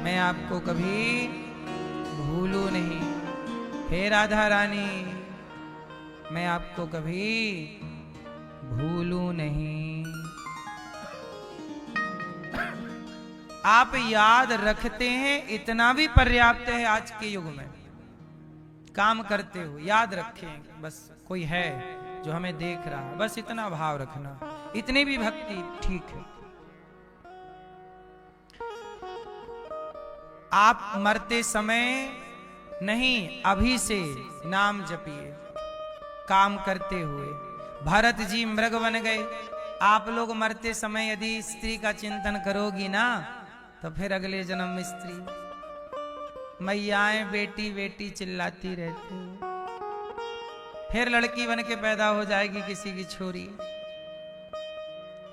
मैं आपको कभी भूलू नहीं। हे राधा रानी, मैं आपको कभी भूलू नहीं। आप याद रखते हैं, इतना भी पर्याप्त है आज के युग में। काम करते हो याद रखें, बस कोई है जो हमें देख रहा है, बस इतना भाव रखना, इतनी भी भक्ति ठीक है। आप मरते समय नहीं, अभी से नाम जपिए काम करते हुए। भरत जी मृग बन गए। आप लोग मरते समय यदि स्त्री का चिंतन करोगी ना, तो फिर अगले जन्म में स्त्री। मैयाएं बेटी बेटी चिल्लाती रहती हो, फिर लड़की बन के पैदा हो जाएगी किसी की छोरी।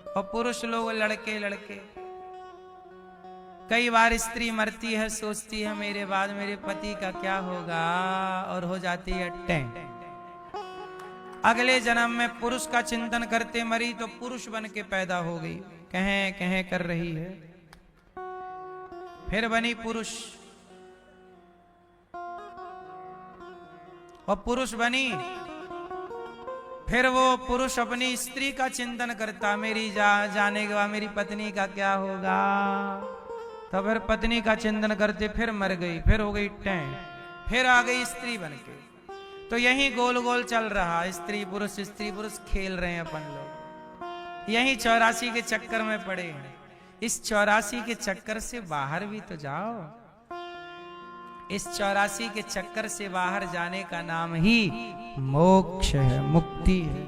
और पुरुष लोग लड़के लड़के। कई बार स्त्री मरती है, सोचती है मेरे बाद मेरे पति का क्या होगा, और हो जाती है टें। अगले जन्म में पुरुष का चिंतन करते मरी तो पुरुष बन के पैदा हो गई, कहें कहें कर रही है, फिर बनी पुरुष। और पुरुष बनी, फिर वो पुरुष अपनी स्त्री का चिंतन करता, मेरी जाने के बाद मेरी पत्नी का क्या होगा। तो फिर पत्नी का चिंतन करते फिर मर गई, फिर हो गई टें, फिर आ गई स्त्री बन के। तो यही गोल गोल चल रहा, स्त्री पुरुष खेल रहे हैं अपन लोग, यही 84 के चक्कर में पड़े हैं। इस 84 के चक्कर से बाहर भी तो जाओ। इस 84 के चक्कर से बाहर जाने का नाम ही मोक्ष है, मुक्ति है।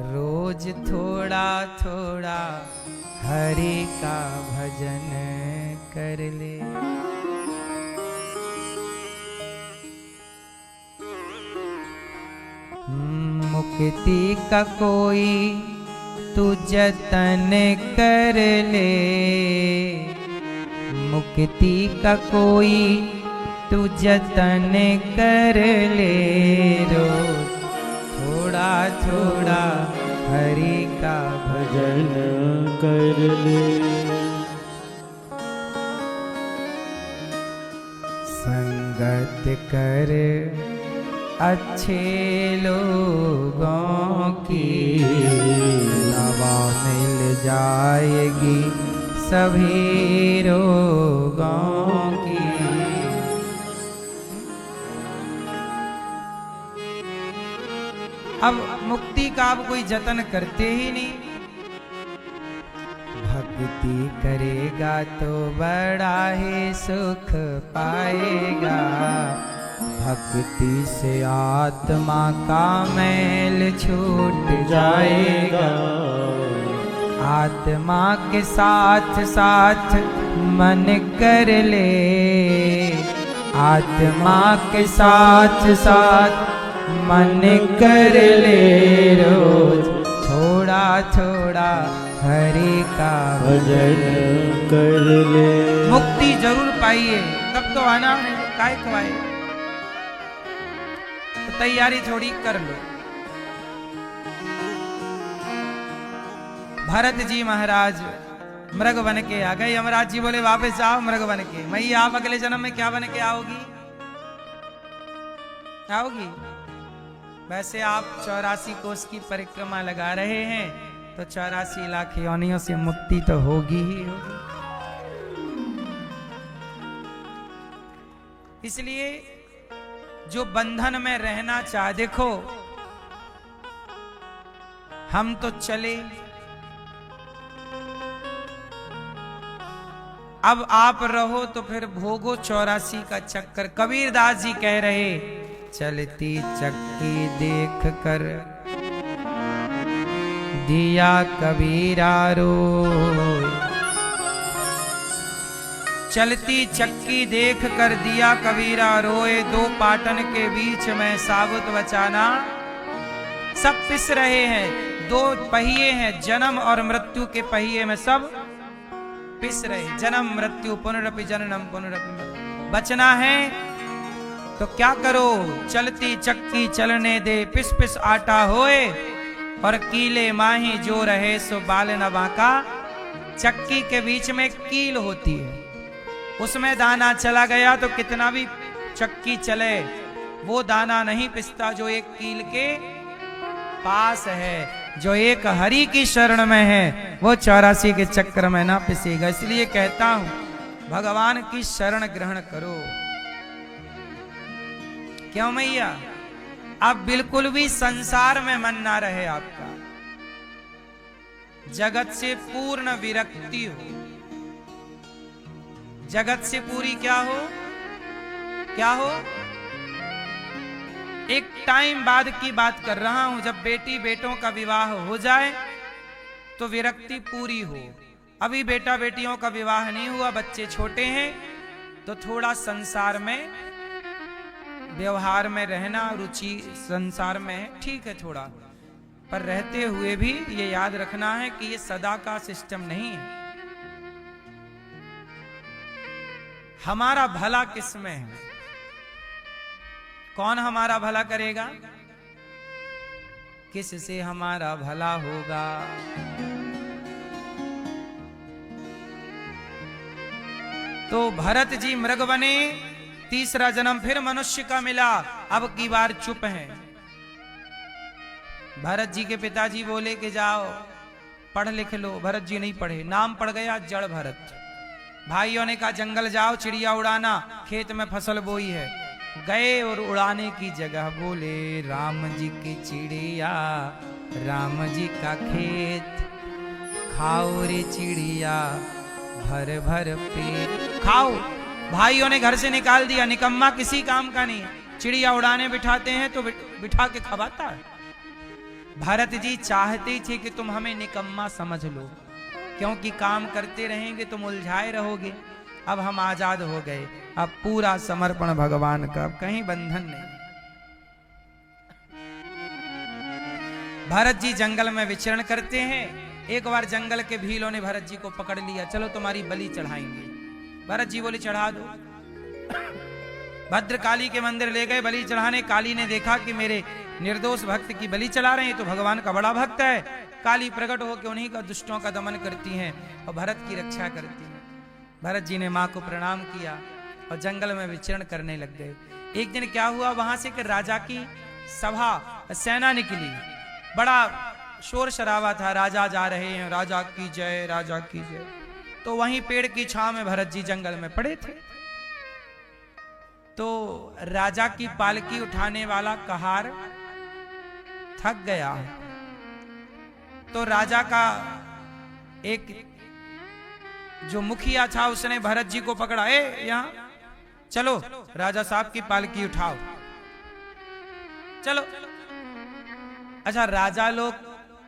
रोज थोड़ा थोड़ा हरि का भजन कर ले, मुक्ति का कोई तू जतन कर ले, मुक्ति का कोई तू जतन कर ले। रोज थोड़ा थोड़ा हरि का भजन कर ले। संगत कर अच्छे लोगों की, दवा मिल जाएगी सभी रोगों की। अब मुक्ति का अब कोई जतन करते ही नहीं। भक्ति करेगा तो बड़ा ही सुख पाएगा। भक्ति से आत्मा का मैल छूट जाएगा। आत्मा के साथ साथ मन कर ले, आत्मा के साथ साथ मन कर ले। रोज थोड़ा थोड़ा हरि का भजन कर ले। मुक्ति जरूर पाइए, तब तो आना है, काय खवाए। तो तैयारी थोड़ी कर लो। भरत जी महाराज मृग बन के आ गए। यमराज जी बोले वापस आओ मृग बन के। मैया आप अगले जन्म में क्या बन के आओगी? आओगी? वैसे आप 84 कोस की परिक्रमा लगा रहे हैं तो 84 लाख योनियों से मुक्ति तो होगी ही होगी। इसलिए जो बंधन में रहना चाहे, देखो हम तो चले, अब आप रहो तो फिर भोगो 84 का चक्कर। कबीरदास जी कह रहे, चलती चक्की देख कर दिया कबीरा रोए। चलती चक्की देख कर दिया कबीरा रोए। दो पाटन के बीच में साबुत बचाना। सब पिस रहे हैं, दो पहिए हैं, जन्म और मृत्यु के पहिए में सब पिस रहे। जन्म मृत्यु पुनरपि जननम पुनरपि। बचना है तो क्या करो? चलती चक्की चलने दे, पिस पिस आटा होए और कीले माही जो रहे सो बाल न बांका। चक्की के बीच में कील होती है, उसमें दाना चला गया तो कितना भी चक्की चले वो दाना नहीं पिसता जो एक कील के पास है। जो एक हरि की शरण में है वो 84 के चक्र में ना पिसेगा। इसलिए कहता हूं भगवान की शरण ग्रहण करो। क्यों मैया? अब बिल्कुल भी संसार में मन ना रहे आपका, जगत से पूर्ण विरक्ति हो। जगत से पूरी क्या हो? क्या हो? एक टाइम बाद की बात कर रहा हूं, जब बेटी बेटों का विवाह हो जाए तो विरक्ति पूरी हो। अभी बेटा बेटियों का विवाह नहीं हुआ, बच्चे छोटे हैं, तो थोड़ा संसार में व्यवहार में रहना, रुचि संसार में है, ठीक है थोड़ा, पर रहते हुए भी ये याद रखना है कि ये सदा का सिस्टम नहीं है। हमारा भला किसमें है? कौन हमारा भला करेगा? किससे हमारा भला होगा? तो भरत जी मृग बने, तीसरा जन्म फिर मनुष्य का मिला, अब की बार चुप हैं। भरत जी के पिताजी बोले कि जाओ पढ़ लिख लो। भरत जी नहीं पढ़े, नाम पड़ गया जड़ भरत। भाइयों ने कहा जंगल जाओ चिड़िया उड़ाना, खेत में फसल बोई है। गए और उड़ाने की जगह बोले राम जी की चिड़िया, राम जी का खेत, खाओ रे चिड़िया भर भर पेट खाओ। भाइयों ने घर से निकाल दिया, निकम्मा किसी काम का नहीं। चिड़िया उड़ाने बिठाते हैं तो बिठा के खवाता है। भरत जी चाहते थे कि तुम हमें निकम्मा समझ लो, क्योंकि काम करते रहेंगे तुम उलझाए रहोगे। अब हम आजाद हो गए, अब पूरा समर्पण भगवान का, अब कहीं बंधन नहीं। भरत जी जंगल में विचरण करते हैं। एक बार जंगल के भीलों ने भरत जी को पकड़ लिया, चलो तुम्हारी बलि चढ़ाएंगे। भरत जी बोले चढ़ा दो। भद्रकाली के मंदिर ले गए बलि चढ़ाने। काली ने देखा कि मेरे निर्दोष भक्त की बलि चला रहे हैं, तो भगवान का बड़ा भक्त है। काली प्रकट होकर उन्हीं का दुष्टों का दमन करती हैं और भरत की रक्षा करती हैं। भरत जी ने माँ को प्रणाम किया और जंगल में विचरण करने लग गए। एक दिन क्या हुआ, वहां से कि राजा की सभा सेना निकली, बड़ा शोर शराबा था, राजा जा रहे हैं, राजा की जय, राजा की जय। तो वहीं पेड़ की छांव में भरत जी जंगल में पड़े थे। तो राजा की पालकी उठाने वाला कहार थक गया। तो राजा का एक जो मुखिया था उसने भरत जी को पकड़ा, यहां चलो, राजा साहब की पालकी उठाओ, चलो। अच्छा, राजा लोग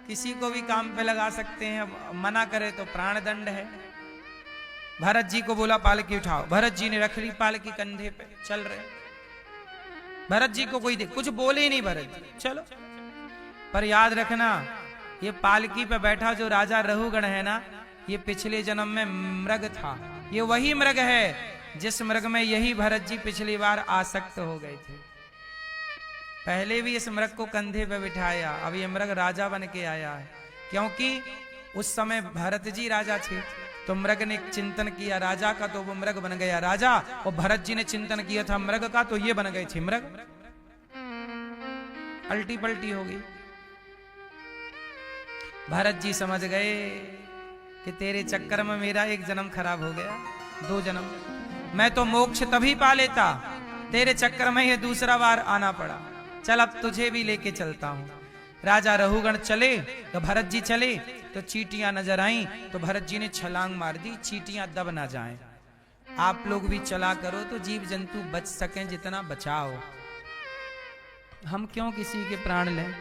किसी को भी काम पे लगा सकते हैं, मना करे तो प्राण दंड है। भरत जी को बोला पालकी उठाओ, भरत जी ने रख ली पालकी कंधे पे, चल रहे। भरत जी को कोई कुछ बोले ही नहीं भरत जी, चलो। पर याद रखना, ये पालकी पे बैठा जो राजा रहुगण है ना, ये पिछले जन्म में मृग था। ये वही मृग है जिस मृग में यही भरत जी पिछली बार आसक्त हो गए थे। पहले भी इस मृग को कंधे पे बिठाया, अब ये मृग राजा बन के आया है। क्योंकि उस समय भरत जी राजा थे, तो मृग ने चिंतन किया राजा का, तो वो मृग बन गया राजा। और भरत जी ने चिंतन किया था मृग का, तो ये बन गए थे मृग। अल्टी पल्टी हो गई। भरत जी समझ गए कि तेरे चक्कर में मेरा एक जन्म खराब हो गया, 2 जन्म। मैं तो मोक्ष तभी पा लेता, तेरे चक्कर में ये दूसरा बार आना पड़ा। चल अब तुझे भी लेके चलता हूं। राजा रहुगण चले तो भरत जी चले, तो चींटियां नजर आई, तो भरत जी ने छलांग मार दी, चींटियां दब ना जाएं। आप लोग भी चला करो तो जीव जंतु बच सकें, जितना बचाओ। हम क्यों किसी के प्राण लें।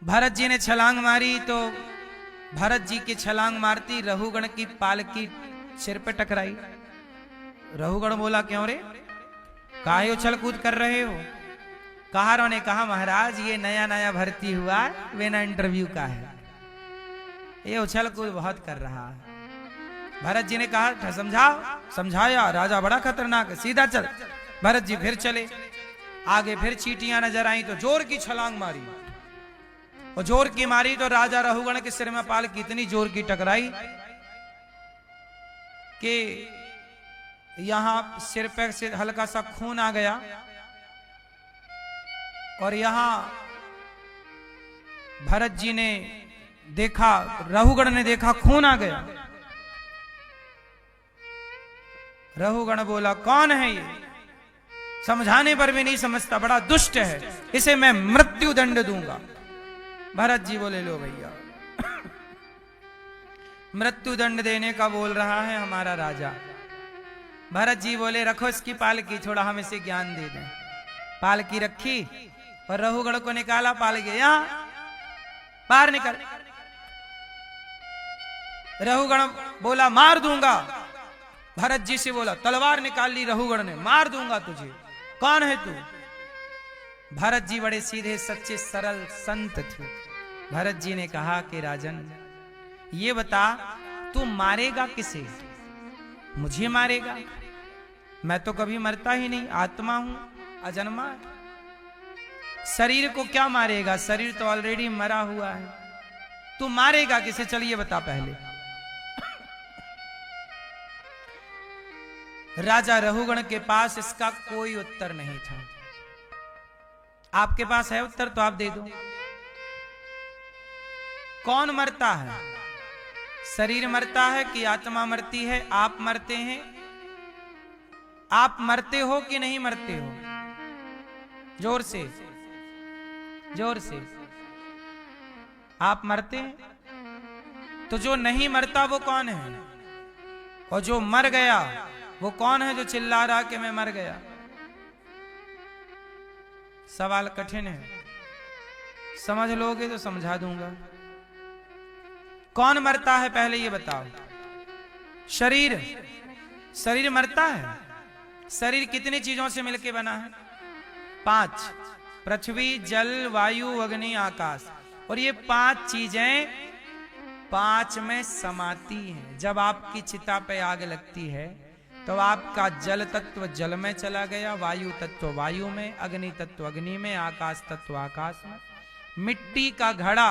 भरत जी ने छलांग मारी, तो भरत जी की छलांग मारती रहुगण की पालकी सिर पे टकराई। रहुगण बोला, क्यों रे, काहे उछल कूद कर रहे हो। कहारों ने कहा, महाराज ये नया नया भर्ती हुआ, बिना इंटरव्यू का है, ये उछल कूद बहुत कर रहा है। भरत जी ने कहा, समझाओ। समझाया, राजा बड़ा खतरनाक है, सीधा चल। भरत जी फिर चले, आगे फिर चींटियां नजर आई, तो जोर की छलांग मारी, और जोर की मारी तो राजा रहुगण के सिर में पालकी इतनी जोर की टकराई कि यहां सिर पे से हल्का सा खून आ गया, और यहां भरत जी ने देखा, रहुगण ने देखा खून आ गया। रहुगण बोला, कौन है ये, समझाने पर भी नहीं समझता, बड़ा दुष्ट है, इसे मैं मृत्यु दंड दूंगा। भरत जी बोले, लो भैया, मृत्यु दंड देने का बोल रहा है हमारा राजा। भरत जी बोले, रखो इसकी पालकी, थोड़ा हम इसे ज्ञान दे दें। पालकी रखी और रहुगण को निकाला, पालकी यहां बाहर निकल। रहुगण बोला, मार दूंगा। भरत जी से बोला, तलवार निकाल ली रहुगण ने, मार दूंगा तुझे, कौन है तू। भरत जी बड़े सीधे सच्चे सरल संत थे। भरत जी ने कहा कि राजन, ये बता, तू मारेगा किसे, मुझे मारेगा, मैं तो कभी मरता ही नहीं, आत्मा हूं, अजन्मा। शरीर को क्या मारेगा, शरीर तो ऑलरेडी मरा हुआ है, तू मारेगा किसे, चलिए बता पहले। राजा रहुगण के पास इसका कोई उत्तर नहीं था। आपके पास है उत्तर तो आप दे दो। कौन मरता है, शरीर मरता है कि आत्मा मरती है, आप मरते हैं, आप मरते हो कि नहीं मरते हो, जोर से, जोर से। आप मरते हैं, तो जो नहीं मरता वो कौन है, और जो मर गया वो कौन है, जो चिल्ला रहा कि मैं मर गया। सवाल कठिन है, समझ लोगे तो समझा दूंगा। कौन मरता है पहले ये बताओ। शरीर, शरीर मरता है। शरीर कितनी चीजों से मिलकर बना है, 5, पृथ्वी, जल, वायु, अग्नि, आकाश। और ये 5 चीजें 5 में समाती हैं। जब आपकी चिता पे आग लगती है तो आपका जल तत्व जल में चला गया, वायु तत्व वायु में, अग्नि तत्व अग्नि में, आकाश तत्व आकाश में। मिट्टी का घड़ा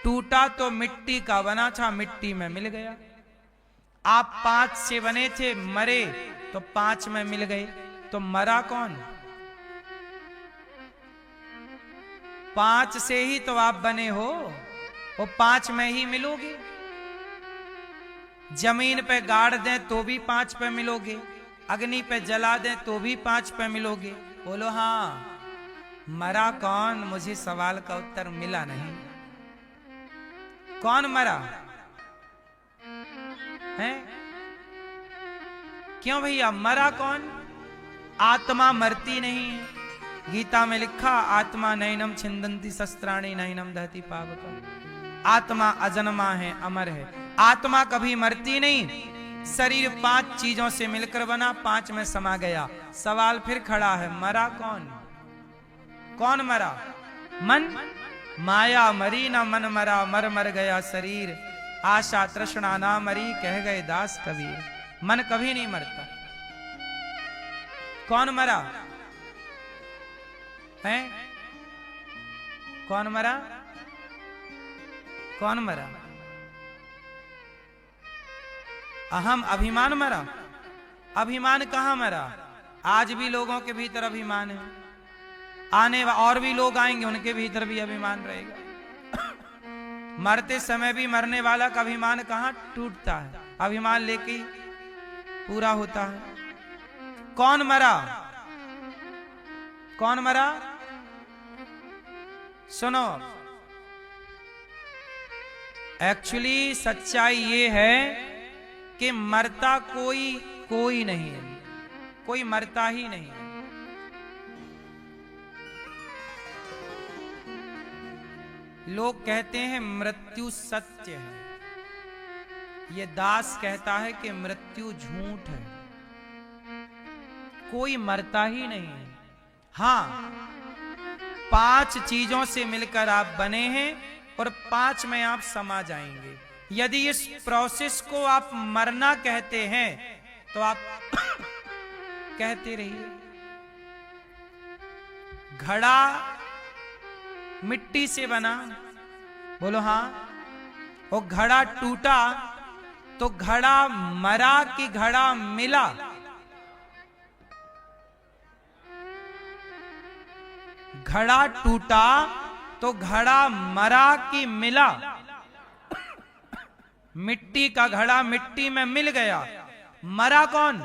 टूटा तो मिट्टी का बना था, मिट्टी में मिल गया। आप 5 से बने थे, मरे तो 5 में मिल गए, तो मरा कौन? 5 से ही तो आप बने हो, वो 5 में ही मिलोगे। जमीन पे गाड़ दें तो भी 5 पे मिलोगे, अग्नि पे जला दें तो भी 5 पे मिलोगे। बोलो हाँ, मरा कौन? मुझे सवाल का उत्तर मिला नहीं। कौन मरा है? क्यों भैया मरा कौन? आत्मा मरती नहीं है। गीता में लिखा, आत्मा नैनम छिंदंती शस्त्राणी नैनम दहती पावक। आत्मा अजन्मा है, अमर है। आत्मा कभी मरती नहीं। शरीर 5 चीजों से मिलकर बना, 5 में समा गया। सवाल फिर खड़ा है, मरा कौन? कौन मरा? मन? माया मरी न मन मरा, मर मर गया शरीर। आशा तृष्णा ना मरी, कह गए दास कबीर। मन कभी नहीं मरता। कौन मरा है? कौन मरा? कौन मरा? अहम अभिमान मरा। अभिमान कहां मरा? आज भी लोगों के भीतर अभिमान है, आने और भी लोग आएंगे उनके भीतर भी अभिमान रहेगा। मरते समय भी मरने वाला का अभिमान कहां टूटता है? अभिमान लेके ही पूरा होता है। कौन मरा? कौन मरा? सुनो, एक्चुअली सच्चाई ये है कि मरता कोई नहीं है, कोई मरता ही नहीं है। लोग कहते हैं मृत्यु सत्य है, ये दास कहता है कि मृत्यु झूठ है। कोई मरता ही नहीं है। हाँ, 5 चीजों से मिलकर आप बने हैं और 5 में आप समा जाएंगे। यदि इस प्रोसेस को आप मरना कहते हैं तो आप कहते रहिए। घड़ा मिट्टी से बना, बोलो हाँ। वो घड़ा टूटा तो घड़ा मरा कि घड़ा मिला? घड़ा टूटा तो घड़ा मरा कि मिला? मिट्टी का घड़ा मिट्टी में मिल गया, मरा कौन?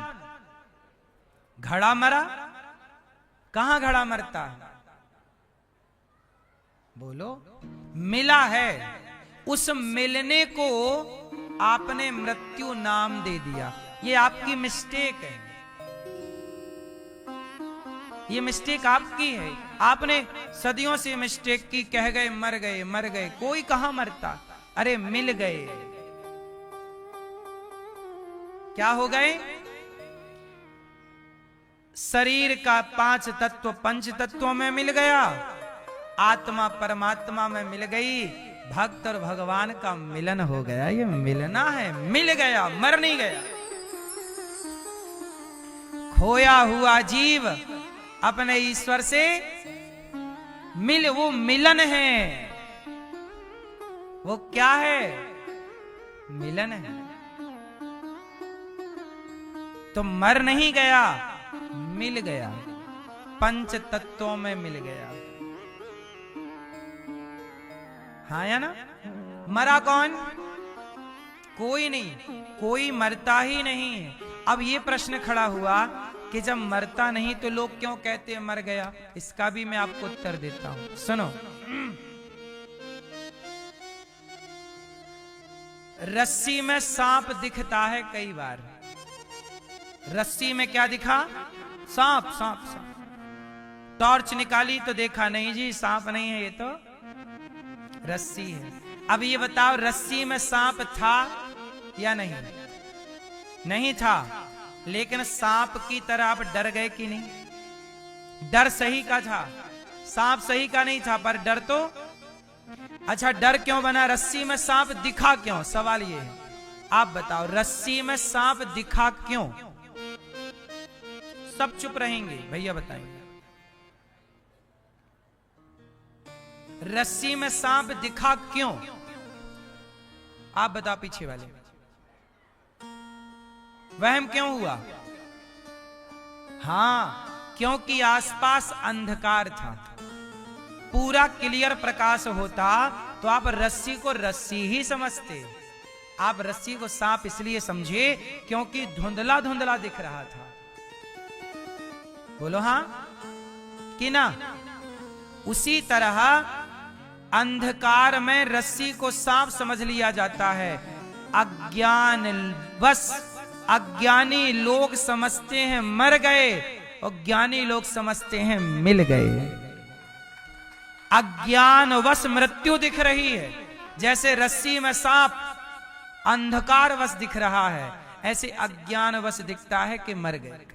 घड़ा मरा? कहां घड़ा मरता है? बोलो, मिला है। उस मिलने को आपने मृत्यु नाम दे दिया। ये आपकी मिस्टेक है, ये मिस्टेक आपकी है। आपने सदियों से मिस्टेक की, कह गए मर गए मर गए। कोई कहां मरता? अरे मिल गए। क्या हो गए? शरीर का 5 तत्व 5 तत्वों में मिल गया, आत्मा परमात्मा में मिल गई, भक्त और भगवान का मिलन हो गया। ये मिलना है, मिल गया, मर नहीं गया। खोया हुआ जीव अपने ईश्वर से मिल, वो मिलन है। वो क्या है? मिलन है। तो मर नहीं गया, मिल गया, 5 तत्वों में मिल गया। हाँ या ना? मरा कौन? कोई नहीं, कोई मरता ही नहीं है। अब ये प्रश्न खड़ा हुआ कि जब मरता नहीं तो लोग क्यों कहते हैं मर गया? इसका भी मैं आपको उत्तर देता हूं, सुनो। रस्सी में सांप दिखता है कई बार। रस्सी में क्या दिखा? सांप सांप सांप। टॉर्च निकाली तो देखा नहीं जी, सांप नहीं है, ये तो रस्सी है। अब ये बताओ, रस्सी में सांप था या नहीं? नहीं था, लेकिन सांप की तरह आप डर गए कि नहीं? डर सही का था, सांप सही का नहीं था, पर डर तो। अच्छा, डर क्यों बना? रस्सी में सांप दिखा क्यों? सवाल ये है, आप बताओ, रस्सी में सांप दिखा क्यों? सब चुप रहेंगे। भैया बताएंगे। रस्सी में सांप दिखा क्यों? आप बताओ पीछे वाले, वहम क्यों हुआ? हाँ, क्योंकि आसपास अंधकार था। पूरा क्लियर प्रकाश होता तो आप रस्सी को रस्सी ही समझते। आप रस्सी को सांप इसलिए समझे क्योंकि धुंधला धुंधला दिख रहा था। बोलो हां कि ना? उसी तरह अंधकार में रस्सी को सांप समझ लिया जाता है। अज्ञान बस अज्ञानी लोग समझते हैं मर गए और ज्ञानी लोग समझते हैं मिल गए। अज्ञानवश मृत्यु दिख रही है, जैसे रस्सी में सांप अंधकारवश दिख रहा है, ऐसे अज्ञानवश दिखता है कि मर गए।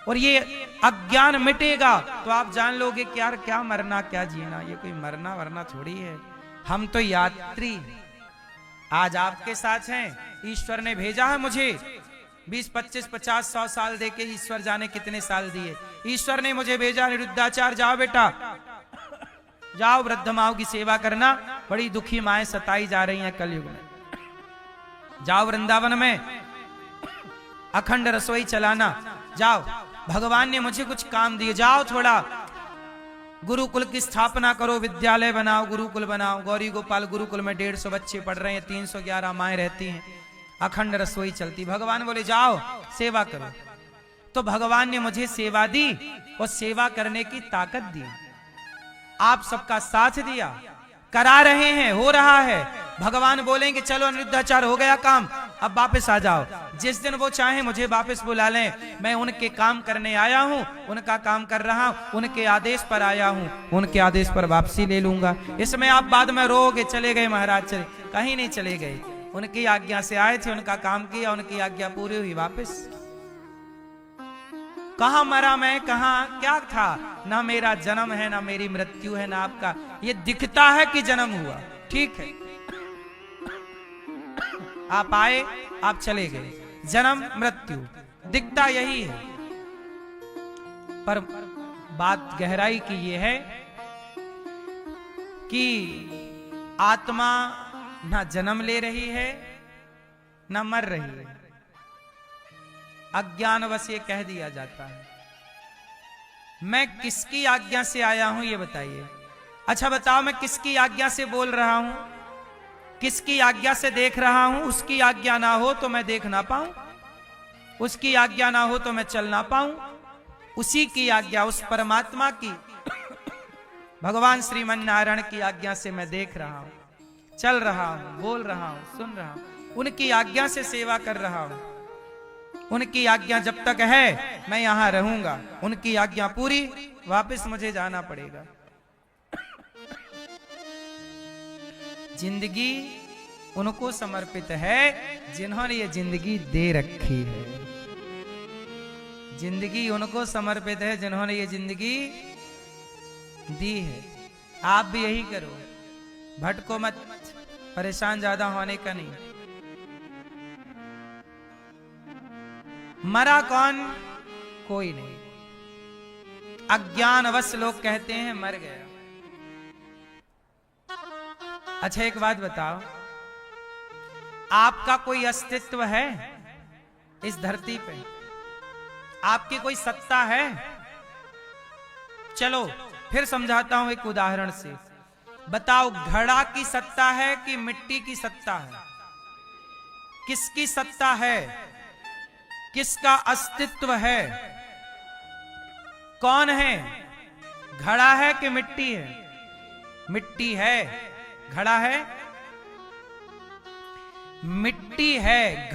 और ये अज्ञान मिटेगा तो आप जान लोगे कि यार क्या मरना क्या जीना, ये कोई मरना वरना थोड़ी है। हम तो यात्री आज आपके साथ हैं। ईश्वर ने भेजा है मुझे। 20, 25, 50, 100 साल दे के ईश्वर जाने कितने साल दिए। ईश्वर ने मुझे भेजा, निरुद्धाचार्य जाओ बेटा, जाओ वृद्ध माओ की सेवा करना। बड़ी दुखी माएं सताई जा रही हैं कलयुग में। जाओ वृंदावन में अखंड रसोई चलाना। जाओ, भगवान ने मुझे कुछ काम दिए, जाओ थोड़ा गुरुकुल की स्थापना करो, विद्यालय बनाओ, गुरुकुल बनाओ। गौरी गोपाल गुरुकुल में 150 बच्चे पढ़ रहे हैं, 311 माएं रहती हैं, अखंड रसोई चलती। भगवान बोले जाओ सेवा करो। तो भगवान ने मुझे सेवा दी और सेवा करने की ताकत दी। आप सबका साथ दिया, करा रहे हैं, हो रहा है। भगवान बोलेंगे चलो अनिरुद्धाचार्य हो गया काम, अब वापस आ जाओ। जिस दिन वो चाहे मुझे वापस बुला लें, मैं उनके काम करने आया हूं, उनका काम कर रहा हूं, उनके आदेश पर आया हूं, उनके आदेश पर वापसी ले लूंगा। इसमें आप बाद में रोगे चले गए महाराज, चले, कहीं नहीं चले गए। उनकी आज्ञा से आए थे, उनका काम किया, उनकी आज्ञा पूरी हुई, वापस। कहां मरा मैं, कहां क्या था? ना मेरा जन्म है, ना मेरी मृत्यु है, ना आपका। ये दिखता है कि जन्म हुआ, ठीक है। आप आए, आप चले गए, जन्म मृत्यु दिखता यही है। पर बात गहराई की ये है कि आत्मा ना जन्म ले रही है ना मर रही है। अज्ञानवश ये कह दिया जाता है। मैं किसकी आज्ञा से आया हूं ये बताइए। अच्छा बताओ, मैं किसकी आज्ञा से बोल रहा हूं, किसकी आज्ञा से देख रहा हूं? उसकी आज्ञा ना हो तो मैं देख ना पाऊं, उसकी आज्ञा ना हो तो मैं चल ना पाऊं। उसी की आज्ञा, उस परमात्मा की, भगवान श्रीमन नारायण की आज्ञा से मैं देख रहा हूं, चल रहा हूं, बोल रहा हूं, सुन रहा हूं। उनकी आज्ञा से सेवा कर रहा हूं। उनकी आज्ञा जब तक है मैं यहां रहूंगा, उनकी आज्ञा पूरी, वापस मुझे जाना पड़ेगा। जिंदगी उनको समर्पित है जिन्होंने ये जिंदगी दे रखी है। जिंदगी उनको समर्पित है जिन्होंने ये जिंदगी दी है। आप भी यही करो, भटको मत, परेशान ज्यादा होने का नहीं। मरा कौन? कोई नहीं। अज्ञानवश लोग कहते हैं मर गया। अच्छा एक बात बताओ, आपका कोई अस्तित्व है इस धरती पे? आपकी कोई सत्ता है? चलो फिर समझाता हूं एक उदाहरण से। बताओ, घड़ा की सत्ता है कि मिट्टी की सत्ता है? किसकी सत्ता है? किसका अस्तित्व है? कौन है? घड़ा है कि मिट्टी है? मिट्टी है। घड़ा है, मिट्टी है।